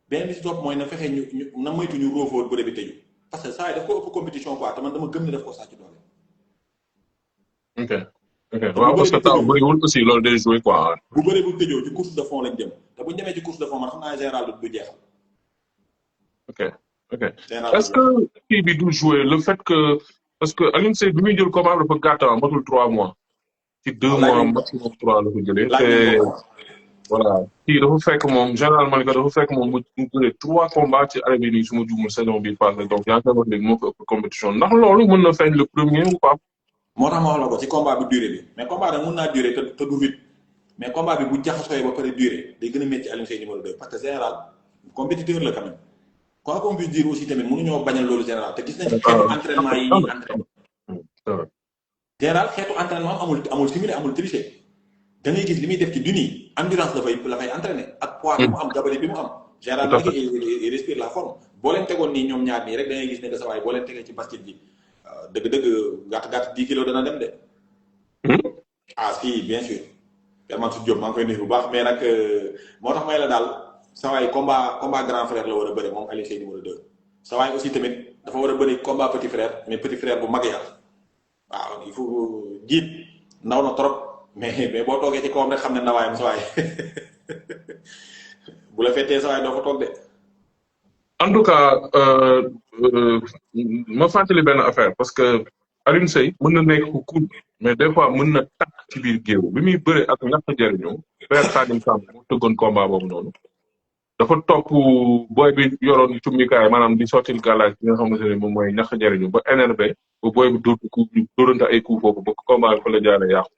beneen bi ci topp mooy na fexe ñu na moytu ñu roofoo bëre bi tëju parce que saa yi daf ko ëpp compétition quoi te man dama gëm ne daf ko sàcc doole. ok waaw parce que taw bëriwul aussi loolu day joué quoi. bu bëree bu tëjoo ci course de fond lañ jëm te bu ñu demee ci course de fond man xam naa général du jeexal. ok est-ce que kii bi du jouer le fait que parce que Alioune Seye bi muy jël combat dafa gàtt matul 3 mois. ci 2 mois maximum 3 la ko jëlee. te voilà kii dafa fekk moom général Malika dafa fekk moom mu jëlee 3 combats ci année bii nii su ma juumul saison bii passé donc yaa ngi koy wax léegi moo ko ëpp compétition ndax loolu mën na feeñ le premier ou pas. moo tax ma wax la ko ci combat bi durée bi mais combat nag mun naa durer te du vite mais combat bi bu jaxasooyee ba pare durée day gën a métti Alioune Seye numéro 2 parce que général compétiteur la quand même quoi qu'on puisse dire aussi tamit mënuñoo bañal loolu général te gis nañ xeetu entraînement yi ñuy entraîné général xeetu entraînement amul simulé amul triché da ngay gis li muy def ci duni endurance la fay entraîné ak poids bi mu am gabarit bi mu am général Malika il respire la forme boo leen tegoon nii ñoom ñaar nii rek da ngay gis ne que sa waay boo leen tegee ci basket bi dëgg-dëgg gàtt 10 kilos dana dem de. ah si bien sûr. Herman Diop maa ngi koy nuyu bu baax mais nag moo tax may la daal sa waay combat grand frère la war a bëri moom Alioune Seye numéro 2. sa waay aussi tamit dafa war a bëri combat petit frère mais petit frère bu mag yàlla waaw il faut jiit ndaw na trop mais boo toogee ci kawam rek xam ne ndawaayam sa waay bu la fettee sa waay doo fa toog de. en tout cas ma fàttali benn affaire parce que Alioune Seye mën na nekk ku cool mais des fois mën na takk ci biir géew bi muy bëre ak ñàkk jariñu Père Khadim Samb mu tëggoon combat boobu noonu dafa topp booy bi yoroon cummikaay maanaam di sottil gàllaaj bi nga xamante ne moom mooy ñàkk jariñu ba énervé ba booy bi dóorante ay coup foofu ba combat bi fa la jaaree yàqu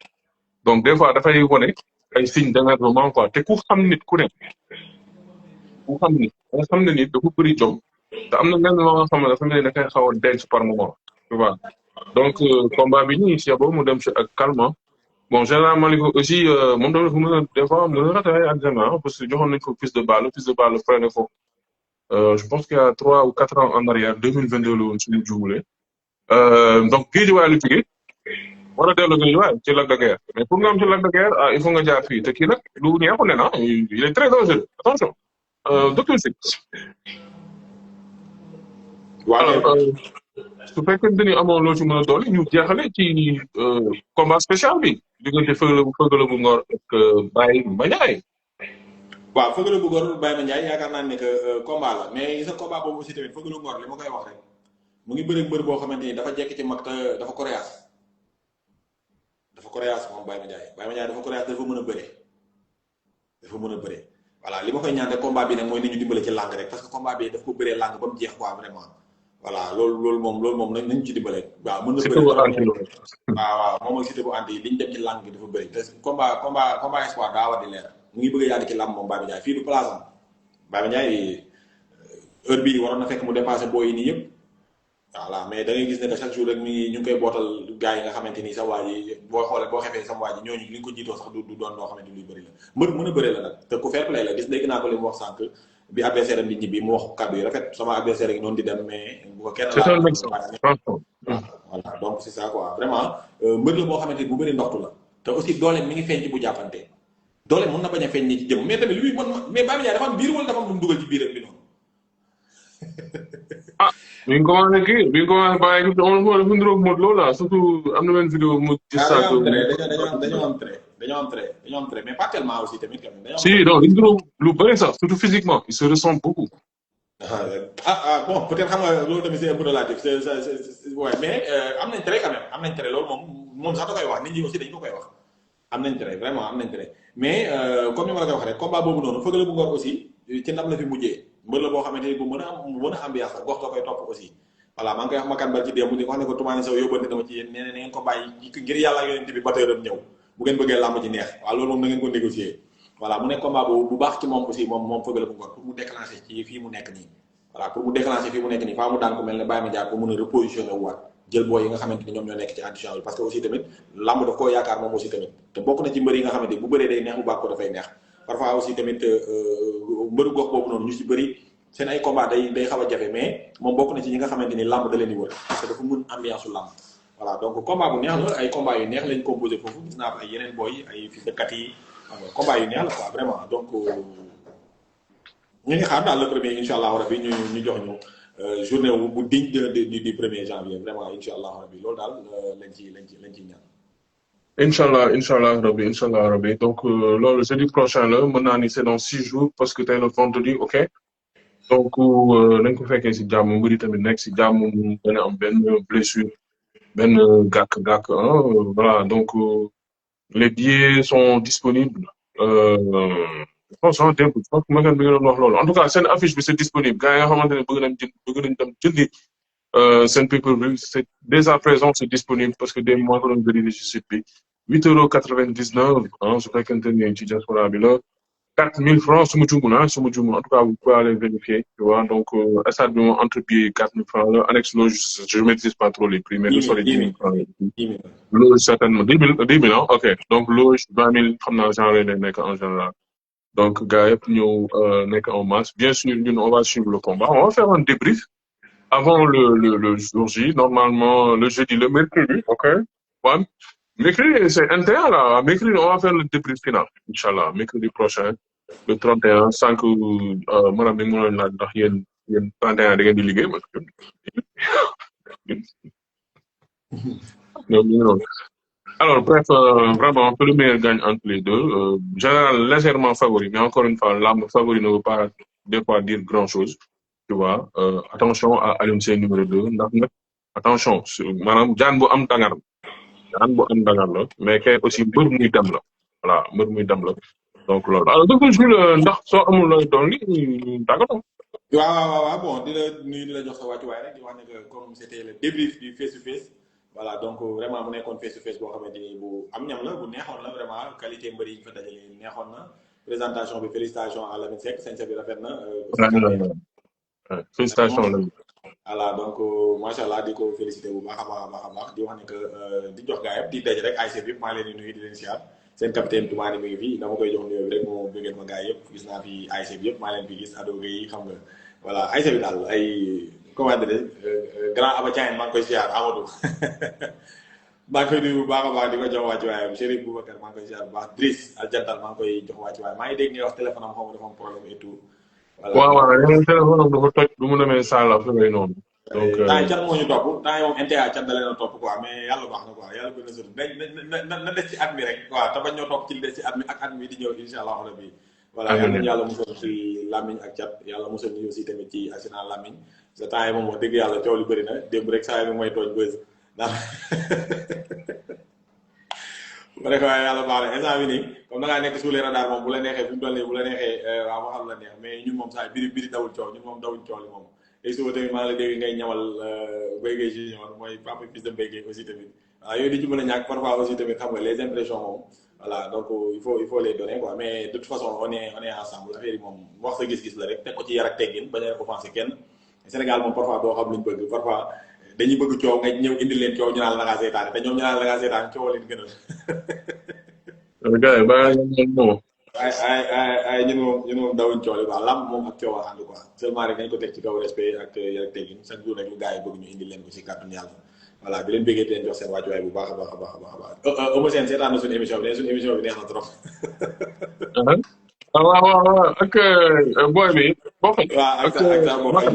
donc des fois dafay wone ay signe d'énervement quoi te ku xam nit ku ne ku xam nit nga xam ne nit dafa bëri jom te am na lenn loo nga xam ne dafa mel ni da koy xaw a denc par moment tu vois donc combat bi nii si boobu mu dem si ak calme bon général Malika aussi moom dafa mën a des fois mën a raté ay examen parce que joxoon nañ ko fils de balle freiné ko je pense qu'il y a 3 ou 4 ans en arrière 2022 la woon suñu juulee donc Guédiawaye la jógee war a dellu Guédiawaye ci Lac de Guiers mais pour nga am ci Lac de Guiers il faut nga jaar fii te kii nag lu neexu ne na il est très dangereux attention docteur Seck. waaw su fekkee ni amoon loo ci mën a dolli ñu jeexale ci combat spécial bi diggante Feugeula bu Ngor ak Baye Mandiaye. waaw Feugeuleu bu Ngor Baye Mandiaye yaakaar naa ne que combat la mais gis nga combat boobu aussi tamit Feugeuleu Ngor li ma koy wax rek mu ngi bëri mbër boo xamante ni dafa jekk ci mag te dafa coriace moom Baye Mandiaye dafa coriace dafa mën a bëre dafa mën a bëre voilà li ma koy ñaan rek combat bi nag mooy nañu dimbale ci langue rek parce que combat bi daf ko bëree langue ba mu jeex quoi vraiment voilà loolu moom nañu ci dimbale waaw mën na bëre waaw moom ak Siteu bu anti li ñu dem ci langue bi dafa bëri te combat espoir daa war di leer mu ngi bëgg a yàgg ci làmb moom Baye Mandiaye fii du place am Baye Mandiaye heure bii waroon na fekk mu dépassé booy yi nii yëpp voilà mais da ngay gis ne que chaque jour rek ñu ngi koy bootal gars yi nga xamante ni sa waa ji boo xoolee boo xefee sa waa ji ñooñu li nga ko jiitoo sax du doon loo xamante luy bëri la mbër mën a bëre la nag te ku fair play la gis dégg naa ko li mu wax sànq bi adversaire am di ñibbi mu wax kàddu yi rafet sama adversaire yi noonu di dem mais bu ko kenn voilà donc c'est ça quoi vraiment mbër la boo xamante ni bu bëri ndoxtu la te aussi doole mi ngi feeñ ci bu jàppante doole mën na bañ a feeñ ni ci jëm mais tamit li muy mën mais Baye Mandiaye dafa am biir wala dafa am lu mu dugal ci biiram bi noonu bi nga commencé kii bi nga commencé bàyyi ko on dafa niroog Modou Lo la surtout am na benn vidéo mu gis saa dañoo am trait mais pas tellement aussi tamit quand même si donc il niroog lu bëri sax surtout physiquement il se ressemble beaucoup bon peut-être xam nga loolu tamit c'est un peu relatif ouais mais am nañ trait quand même am nañ trait loolu moom sax da koy wax nit ñi aussi dañ ko koy wax am nañ trait vraiment am nañ trait mais comme ni ma la koy wax rek combat boobu noonu Feugeuleu bu Ngor aussi ci ndam la fi mujjee mbër la boo xamante ni bu mën a ambiance la gox da koy topp aussi voilà maa ngi koy wax makan bal ci démb ni wax ne ko Toumani Sow yóbbante dama ci yéen nee na ngeen ko bàyyi ngir yàlla yonent bi bateuram ñëw bu ngeen bëggee làmb ci neex waaw loolu moom na ngeen ko négocier voilà mu nekk combat boobu bu baax ci moom aussi moom Feugeuleu bu Ngor pour mu déclencher ci fii mu nekk nii voilà pour mu déclencher fii mu nekk nii faa mu daan ko mel ne Baye Mandiaye pour mën a repositionner waat jël booy yi nga xamante ni ñoom ñoo nekk ci addition bi parce que aussi tamit làmb daf koo yaakaar moom aussi tamit te bokk na ci mbër yi nga xamante ni bu bëree day neex bu baax ko dafay neex parfois aussi tamit mbëru gox boobu noonu ñu si bëri seen ay combat day xaw a jafe mais moom bokk na ci ñi nga xamante ni làmb da leen di wër parce que dafa mën ambiance su làmb voilà donc combat bu neex la ay combat yu neex lañ composé foofu gis naa ay yeneen booy ay fi dëkkat yi xam nga combat yu neex la quoi vraiment donc ñu ngi xaar daal le premier incha allah rabi ñu jox ñu journée bu digne du 1er janvier vraiment incha allah rabi loolu daal lañ ci ñaan. Inch'Allah Rabbi donc loolu jeudi prochain la mën naa ni c'est dans 6 jours parce que tey le vendredi ok donc nañ ko fekkee si jàmm mbiri tamit nekk si jàmm mu bañ a am benn blessure benn gàkk voilà donc les billets sont disponibles franchement démb je pense que magan bi nga doon wax loolu en tout cas seen affiche bi c'est disponible gars yi nga xamante ne bëgg nañ dem jëndi seen pay-per-view c'est déjà présent c'est disponible parce que des mois ko doon vérifier ci site bi 8,99 su fekkente ne ci diaspora bi la 4 000 francs su ma juumul en tout cas vous pouvez aller vérifier tu vois donc stade bi moom entre billets 4 000 francs la annexe loge je maîtrise pas trop les prix mais lu sori 10 000 francs loge certainement 10 000 ok donc loge 20 000 xam naa genre lay nekk en général donc gars yëpp ñëw nekk en masse bien sûr ñun on va suivre le combat on va faire un débrief avant le jour J, normalement, le jeudi, le mercredi, ok? Ouais. Mercredi, c'est NTA, là. Mercredi, on va faire le débrief final, Inch'Allah. Mercredi prochain, le 31, sans que, madame, il y a 31 de ligue, alors, bref, vraiment, que le meilleur gagne entre les deux. Général, légèrement favori, mais encore une fois, l'âme favori ne veut pas, des fois, dire grand-chose. Tu vois, attention à Alioune Seye numéro 2 ndax nag attention maanaam jaan bu am dangar la mais kay aussi mbër muy dem la voilà mbër muy dem la donc loolu alors donc Jules ndax soo amul looy doon li tàggatoo. waaw bon di la nuyu di la jox sa wàccuwaay rek di wax ne que comme c'était le débrief du face to face voilà donc vraiment mu nekkoon face to face boo xamante ni bu am ñam la bu neexoon la vraiment qualité mbër yi ñu fa dajale neexoon na présentation bi félicitations à Lamine Seck sañ bi rafet na. félicitations la. voilà donc macha allah di ko félicité bu baax a baax di wax ne que di jox gaa yëpp di daje rek ASC bi maa leen di nuyu di leen siyaar seen capitaine Toumani mi ngi fi dama koy jox nuyoo bi rek moo bëggee ma gaa yëpp gis naa fi ASC bi yëpp maa leen fi gis adoge yi xam nga voilà ASC bi daal ay comment dire grand Abadjan maa ngi koy siyaar Amadou maa ngi koy nuyu bu baax a baax di ko jox wàcc waayam Chérif Boubacar maa ngi koy siyaar bu baax Driss Aljantal maa ngi koy jox wàcc waay maa ngi dégg ngay wax téléphone am xaw ma dafa am problème et tout. waaw yeneen téléphone am dafa toj du mu demee Sall ak yooyu noonu. donc temps yi cat moo ñu topp temps yi moom NTA cat da leen a topp quoi mais yàlla baax na quoi yàlla gën a sori na des ci at mi rek waaw te bañ ñoo topp ci li des ci at mi ak at mi di ñëw incha allah rabbi voilà yàlla nañu yàlla musal ci làmmiñ ak cat yàlla musal ñu aussi tamit ci accident làmmiñ sa temps yi moom wax dëgg yàlla coow li bëri na démb rek saa yi may tooñ bës ndax bu nekk waaye yàlla baax na instant bi nii comme da ngaa nekk sous les radars moom bu la neexee fi mu toll nii bu la neexee waaw waxal la neex mais ñun moom saa biri dawul coow ñun moom dawuñ coow li moom léegi suba tamit maa la dégg ngay ñamal Mbaye Gueye junior mooy papa fils de Mbaye Gueye aussi tamit waaw yooyu di ci mën a ñàkk parfois aussi tamit xam nga les impressions moom voilà donc il faut les donner quoi mais de toute façon on est ensemble affaire yi moom wax sa gis-gis la rek teg ko ci yar ak teggin bañ a offensé kenn Sénégal moom parfois doo xam luñ bëgg parfois dañuy bëgg coow nga ñëw indi leen coow ñu naan la ngaa seetaan te ñoom ñu naan la ngaa seetaan coow leen gënal. gars yi bàyyi la moom. ay ñun moom dawuñ coow li quoi lamb moom ak coow ànd quoi seulement rek dañ ko teg ci kaw respect ak yar ak teggin chaque jour rek lu gars yi bëgg ñu indi leen ko ci kàttanu yàlla voilà di leen bëggee di leen jox seen wàccuwaay bu baax a baax a baax a baax Eumeu Sène seetaan na suñu émission bi ne suñu émission bi neex na trop. waaw ak boy bi boo xam. waaw ak sa bopp quoi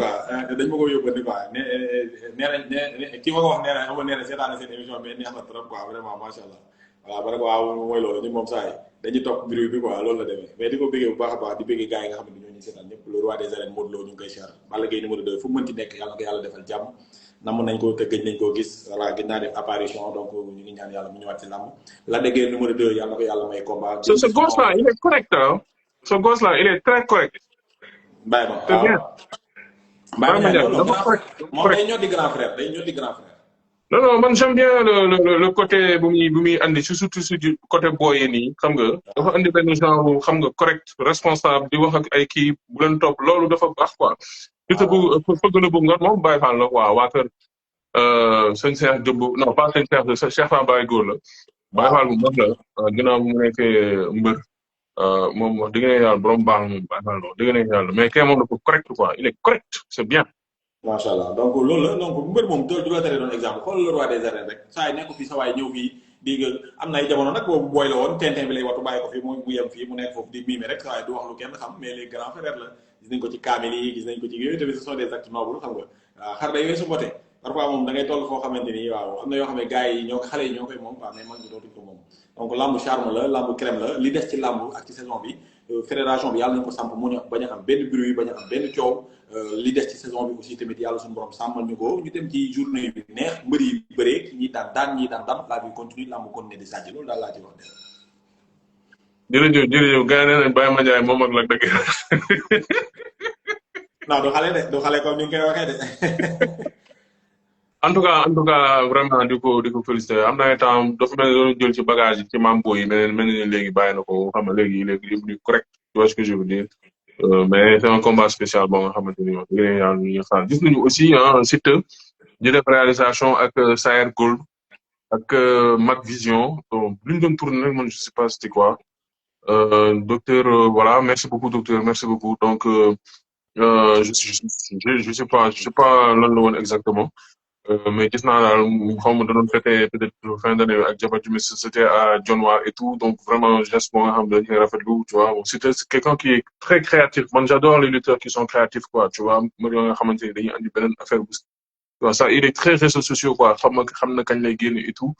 dañ ma ko yóbbandi quoi nee nañ ne ki ma ko wax nee na xam nga nee na seetaan na seen émission bi neex na trop quoi vraiment macha allah voilà ba ne ko waaw mooy loolu ñun moom saa yi dañuy topp mbir bi quoi loolu la demee mais di ko bëggee bu baax a baax di bëggee gars yi nga xam ne ñoo ñuy seetaan ñëpp le roi des arènes Modou Lo ñu ngi koy cher Balla Gaye numéro 2 fu mu mënti nekk yàlla ko yàlla defal jàmm namm nañ ko te gëj nañ koo gis voilà gëj naa def apparition donc ñu ngi ñaan yàlla mu ñëwaat ci làmb Lac de Guiers numéro 2 yàlla ko yàlla may combat. ce gosse là il est correct hein. Ce gosse là il est très correct. bàyyi ma c'est bien. bàyyi ma moom day ñoo di grand frère day ñoo di grand frère. non man j'aime bien le côté bu muy andi surtout côté boy nii xam nga. dafa andi benn genre xam nga correct responsable di wax ak ay kii bu leen topp loolu dafa baax quoi. surtout bu fëgg na bu ngor moom Baye Fall la quoi waa kër sëñ Cheikh Diop non pas sëñ Cheikh Cheikh Fall Baye Góor la. Baye Fall bu mag la ginnaaw bu mu nekkee mbër. moom wax dëgg yàlla borom baax moom Baye Fall la dëgg yàlla mais kay moom dafa correct quoi il est correct c'est bien. macha allah donc loolu la donc mbër moom du la tere doon exemple xoolal le roi des arènes rek saa yi nekk fii sa waay ñëw fii di nga am na ay jamono nag boobu booy la woon tintin bi lay watu bàyyi ko fii mu yem fii mu nekk foofu di miime rek saa waay du wax lu kenn xam mais les grands frères la gis nañ ko ci kaamil yi gis nañ ko ci yooyu tamit ce sont des actes nobles xam nga waaw xar day weesu mbote parfois moom da ngay toll foo xamante ni waaw am na yoo xam ne gars yi ñoo xale yi ñoo koy moom quoi mais mag ñi dootuñ ko moom donc lambu charme la lambu crème la li des ci lambu ak ci saison bi fédération bi yàlla nañu ko samp mu ñu bañ a am benn bruit bañ a am benn coow li des ci saison bi aussi tamit yàlla suñu borom sàmmal ñu ko ñu dem ci journée bi neex mbër yi bëree ñi daan ñi daan la vie continue lambu continuer di sàjj loolu daal laa ci wax de. jërëjëf gars yi nee nañ Baye Mandiaye moom ak Lac de Guiers. non du xale de du xale comme ni nga koy waxee de. en tout cas vraiment di ko féliciter am na ay temps dafa mel ni doon jël ci bagage yi ci mambo yi mel ni léegi bàyyi na ko xam nga léegi il correct tu vois ce que je veux dire mais c'est un combat spécial bon nga xamante ni wax dëgg yàlla ñu xaar gis nañu aussi Siteu di def réalisation ak Sayer Gold ak Mac Vision donc lu ñu doon tourner rek man je sais pas c'était quoi docteur voilà merci beaucoup docteur merci beaucoup donc je sais pas lan la woon exactement. Mais gis naa daal xaw ma da doon fêté peut-être fin d'année ak jabar ji mais c'était à Dionewar et tout donc vraiment geste boo nga xam ne dañuy rafetlu tu vois bon c'est quelqu'un qui est très créatif man j'adore les lutteurs qui sont créatifs quoi tu vois mbir yoo nga xamante ni dañuy andi beneen affaire bu tu vois ça il est très réseaux sociaux quoi xam na kañ lay génn et tout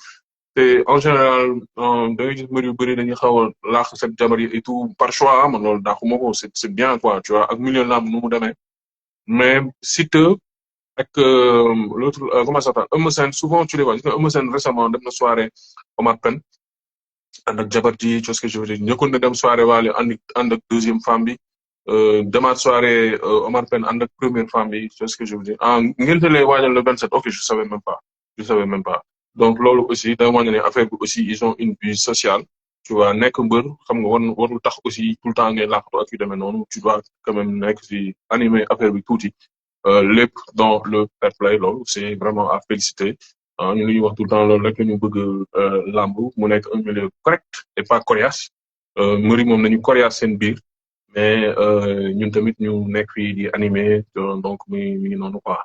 te en général da ngay gis mbir yu bëri dañuy xaw a laax seen jabar yi et tout par choix man loolu daaxuma ko c'est bien quoi tu vois ak milieu lamb nu mu demee mais Siteu ak l'autre comment ça s'appelle Eumeu Sène souvent tu les vois Eumeu Sène récemment dem na soirée Omar Pène ànd ak jabar ji tu vois ce que je veux dire ñëkkoon na dem soirée waale ànd ak deuxième femme bi demaat soirée Omar Pène ànd ak première femme bi tu vois ce que je veux dire ngeen lay waajal le 27 ok je savais même pas donc loolu aussi da wane ne affaire bi aussi ils ont une vie sociale tu vois nekk mbër xam nga warul tax aussi tout le temps ngay laqatu ak yu demee noonu tu dois quand même nekk fi animer affaire bi tuuti lépp dans le fair play loolu c'est vraiment à féliciter ñu li ñuy wax tout le temps loolu rek la ñu bëgg làmb mu nekk un milieu correct et pas coriace mbëri moom nañu coriace seen biir mais ñun tamit ñu nekk fii di animer donc mi ngi noonu quoi.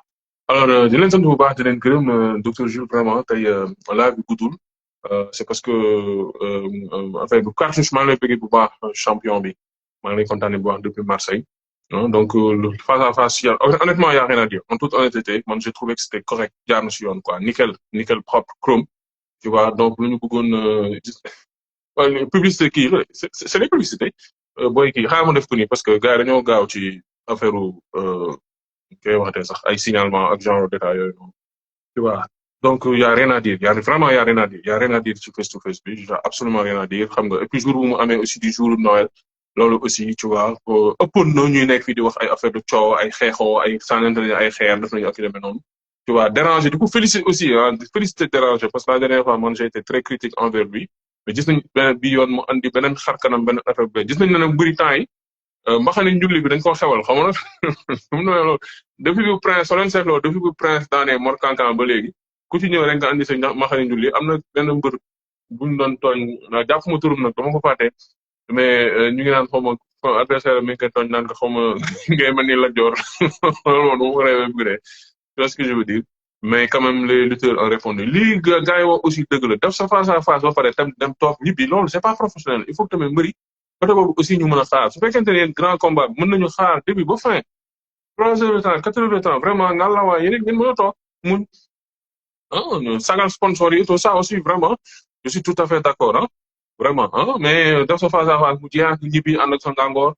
alors di leen sant bu baax di leen gërëm docteur Jules vraiment tey live bi guddul c'est parce que affaire bu cartouche maa ngi lay bëgg bu baax champion bi maa ngi lay kontaanee bu baax depuis Marseille. Donc, le face à face, honnêtement, il n'y a rien à dire. En toute honnêteté, moi, j'ai trouvé que c'était correct. Quoi. Nickel propre, chrome. Tu vois, donc, nous, les publicités c'est les publicités. booy kii xaaral ma def ko nii parce que gars yi dañoo gaaw ci affaire koy waxatee sax ay signalement ak genre détail yooyu noonu tu vois. Donc y a rien à dire vraiment y a rien à dire y a rien à dire ci face to face bi y a absolument rien à dire xam nga et puis jour bu mu amee aussi du jour Noël loolu aussi tu vois ëppoon na ñuy nekk fii di wax ay affaire de coow ay xeexoo ay sànnante ay xeer def nañu ak yu demee noonu tu vois déranger du coup féliciter aussi ah féliciter déranger parce que la dernière fois man j'ai été très critique envers lui mais gis nañ beneen bi yoon mu andi beneen xar kanam beneen affaire bi gis nañ ne nag bëri temps yi mbaxane njulli bi dañ ko xewal xam nga mu ne loolu depuis bu prince soo leen seetloo depuis bu prince daanee Mor Kankan ba léegi ku ci ñëw rek nga andi sa mbaxane njulli am na benn mbër buñ doon tooñ jàpp ma turum nag dama ko fàtte mais ñu ngi naan xaw ma adversaire mi ngi koy tooñ naan ko xaw ma ngay mel ni la joor loolu moom dama ko réewee buguree tu vois ce que je veux dire mais quand même les lutteurs ont répondu lii gars yi wax aussi dëgg la def sa face à face ba pare tam dem toog ñibbi loolu c'est pas professionnel il faut que tamit mbëri côté boobu aussi ñu mën a xaar su fekkente ne grand combat bi mën nañu xaar début ba fin 3 heures de temps 4 heures de temps vraiment nga la waa yéen it ngeen mën a toog mun sagal sponsor yi tout ça aussi vraiment je suis tout à fait d'accord ah vraiment ah mais def sa face à face mu jeex ñibbi ànd ak sa ngàngoor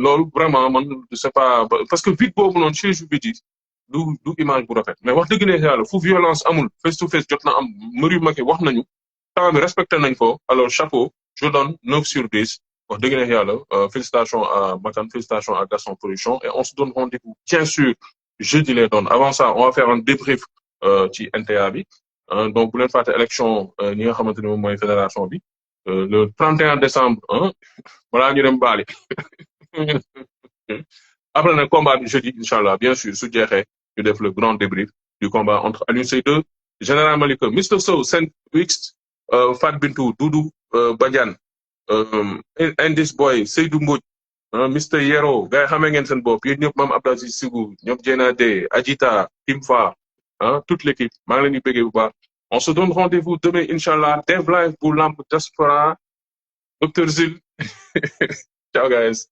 loolu vraiment man c'est pas parce que vite boobu noonu chez je dis du image bu rafet mais wax dëgg ne yàlla fu violence amul face to face jot na am mbër yu mag yi wax nañu temps bi respecté nañ ko alors chapeau je donne 9/10 wax dëgg ne yàlla félicitations à Makan félicitations à Gaston Production et on se donne rendez-vous bien sûr jeudi les donne avant ça on va faire un débrief ci NTA bi donc bu leen fàtte élection ñi nga xamante ne moom mooy fédération bi le 31 décembre balaa ñu dem baali après nag combat bi jeudi inchallah bien sûr su jeexee ñu def le grand débrief du combat entre Alioune Seye 2 Général Malika Mister Sow Saint Wix Fat Bintou Doudou Badiane Indis Boy Seydou Mbodj Mister Yero gars yi xamee ngeen seen bopp yéen ñëpp Mame Abdou Aziz Sigou ñoom Diena D Adjita Timfa toute l'équipe maa ngi leen di bëggee bu baax on se donne rendez-vous demain inchallah Dev Live pour Lamb Diaspora Docteur Zil ciao guys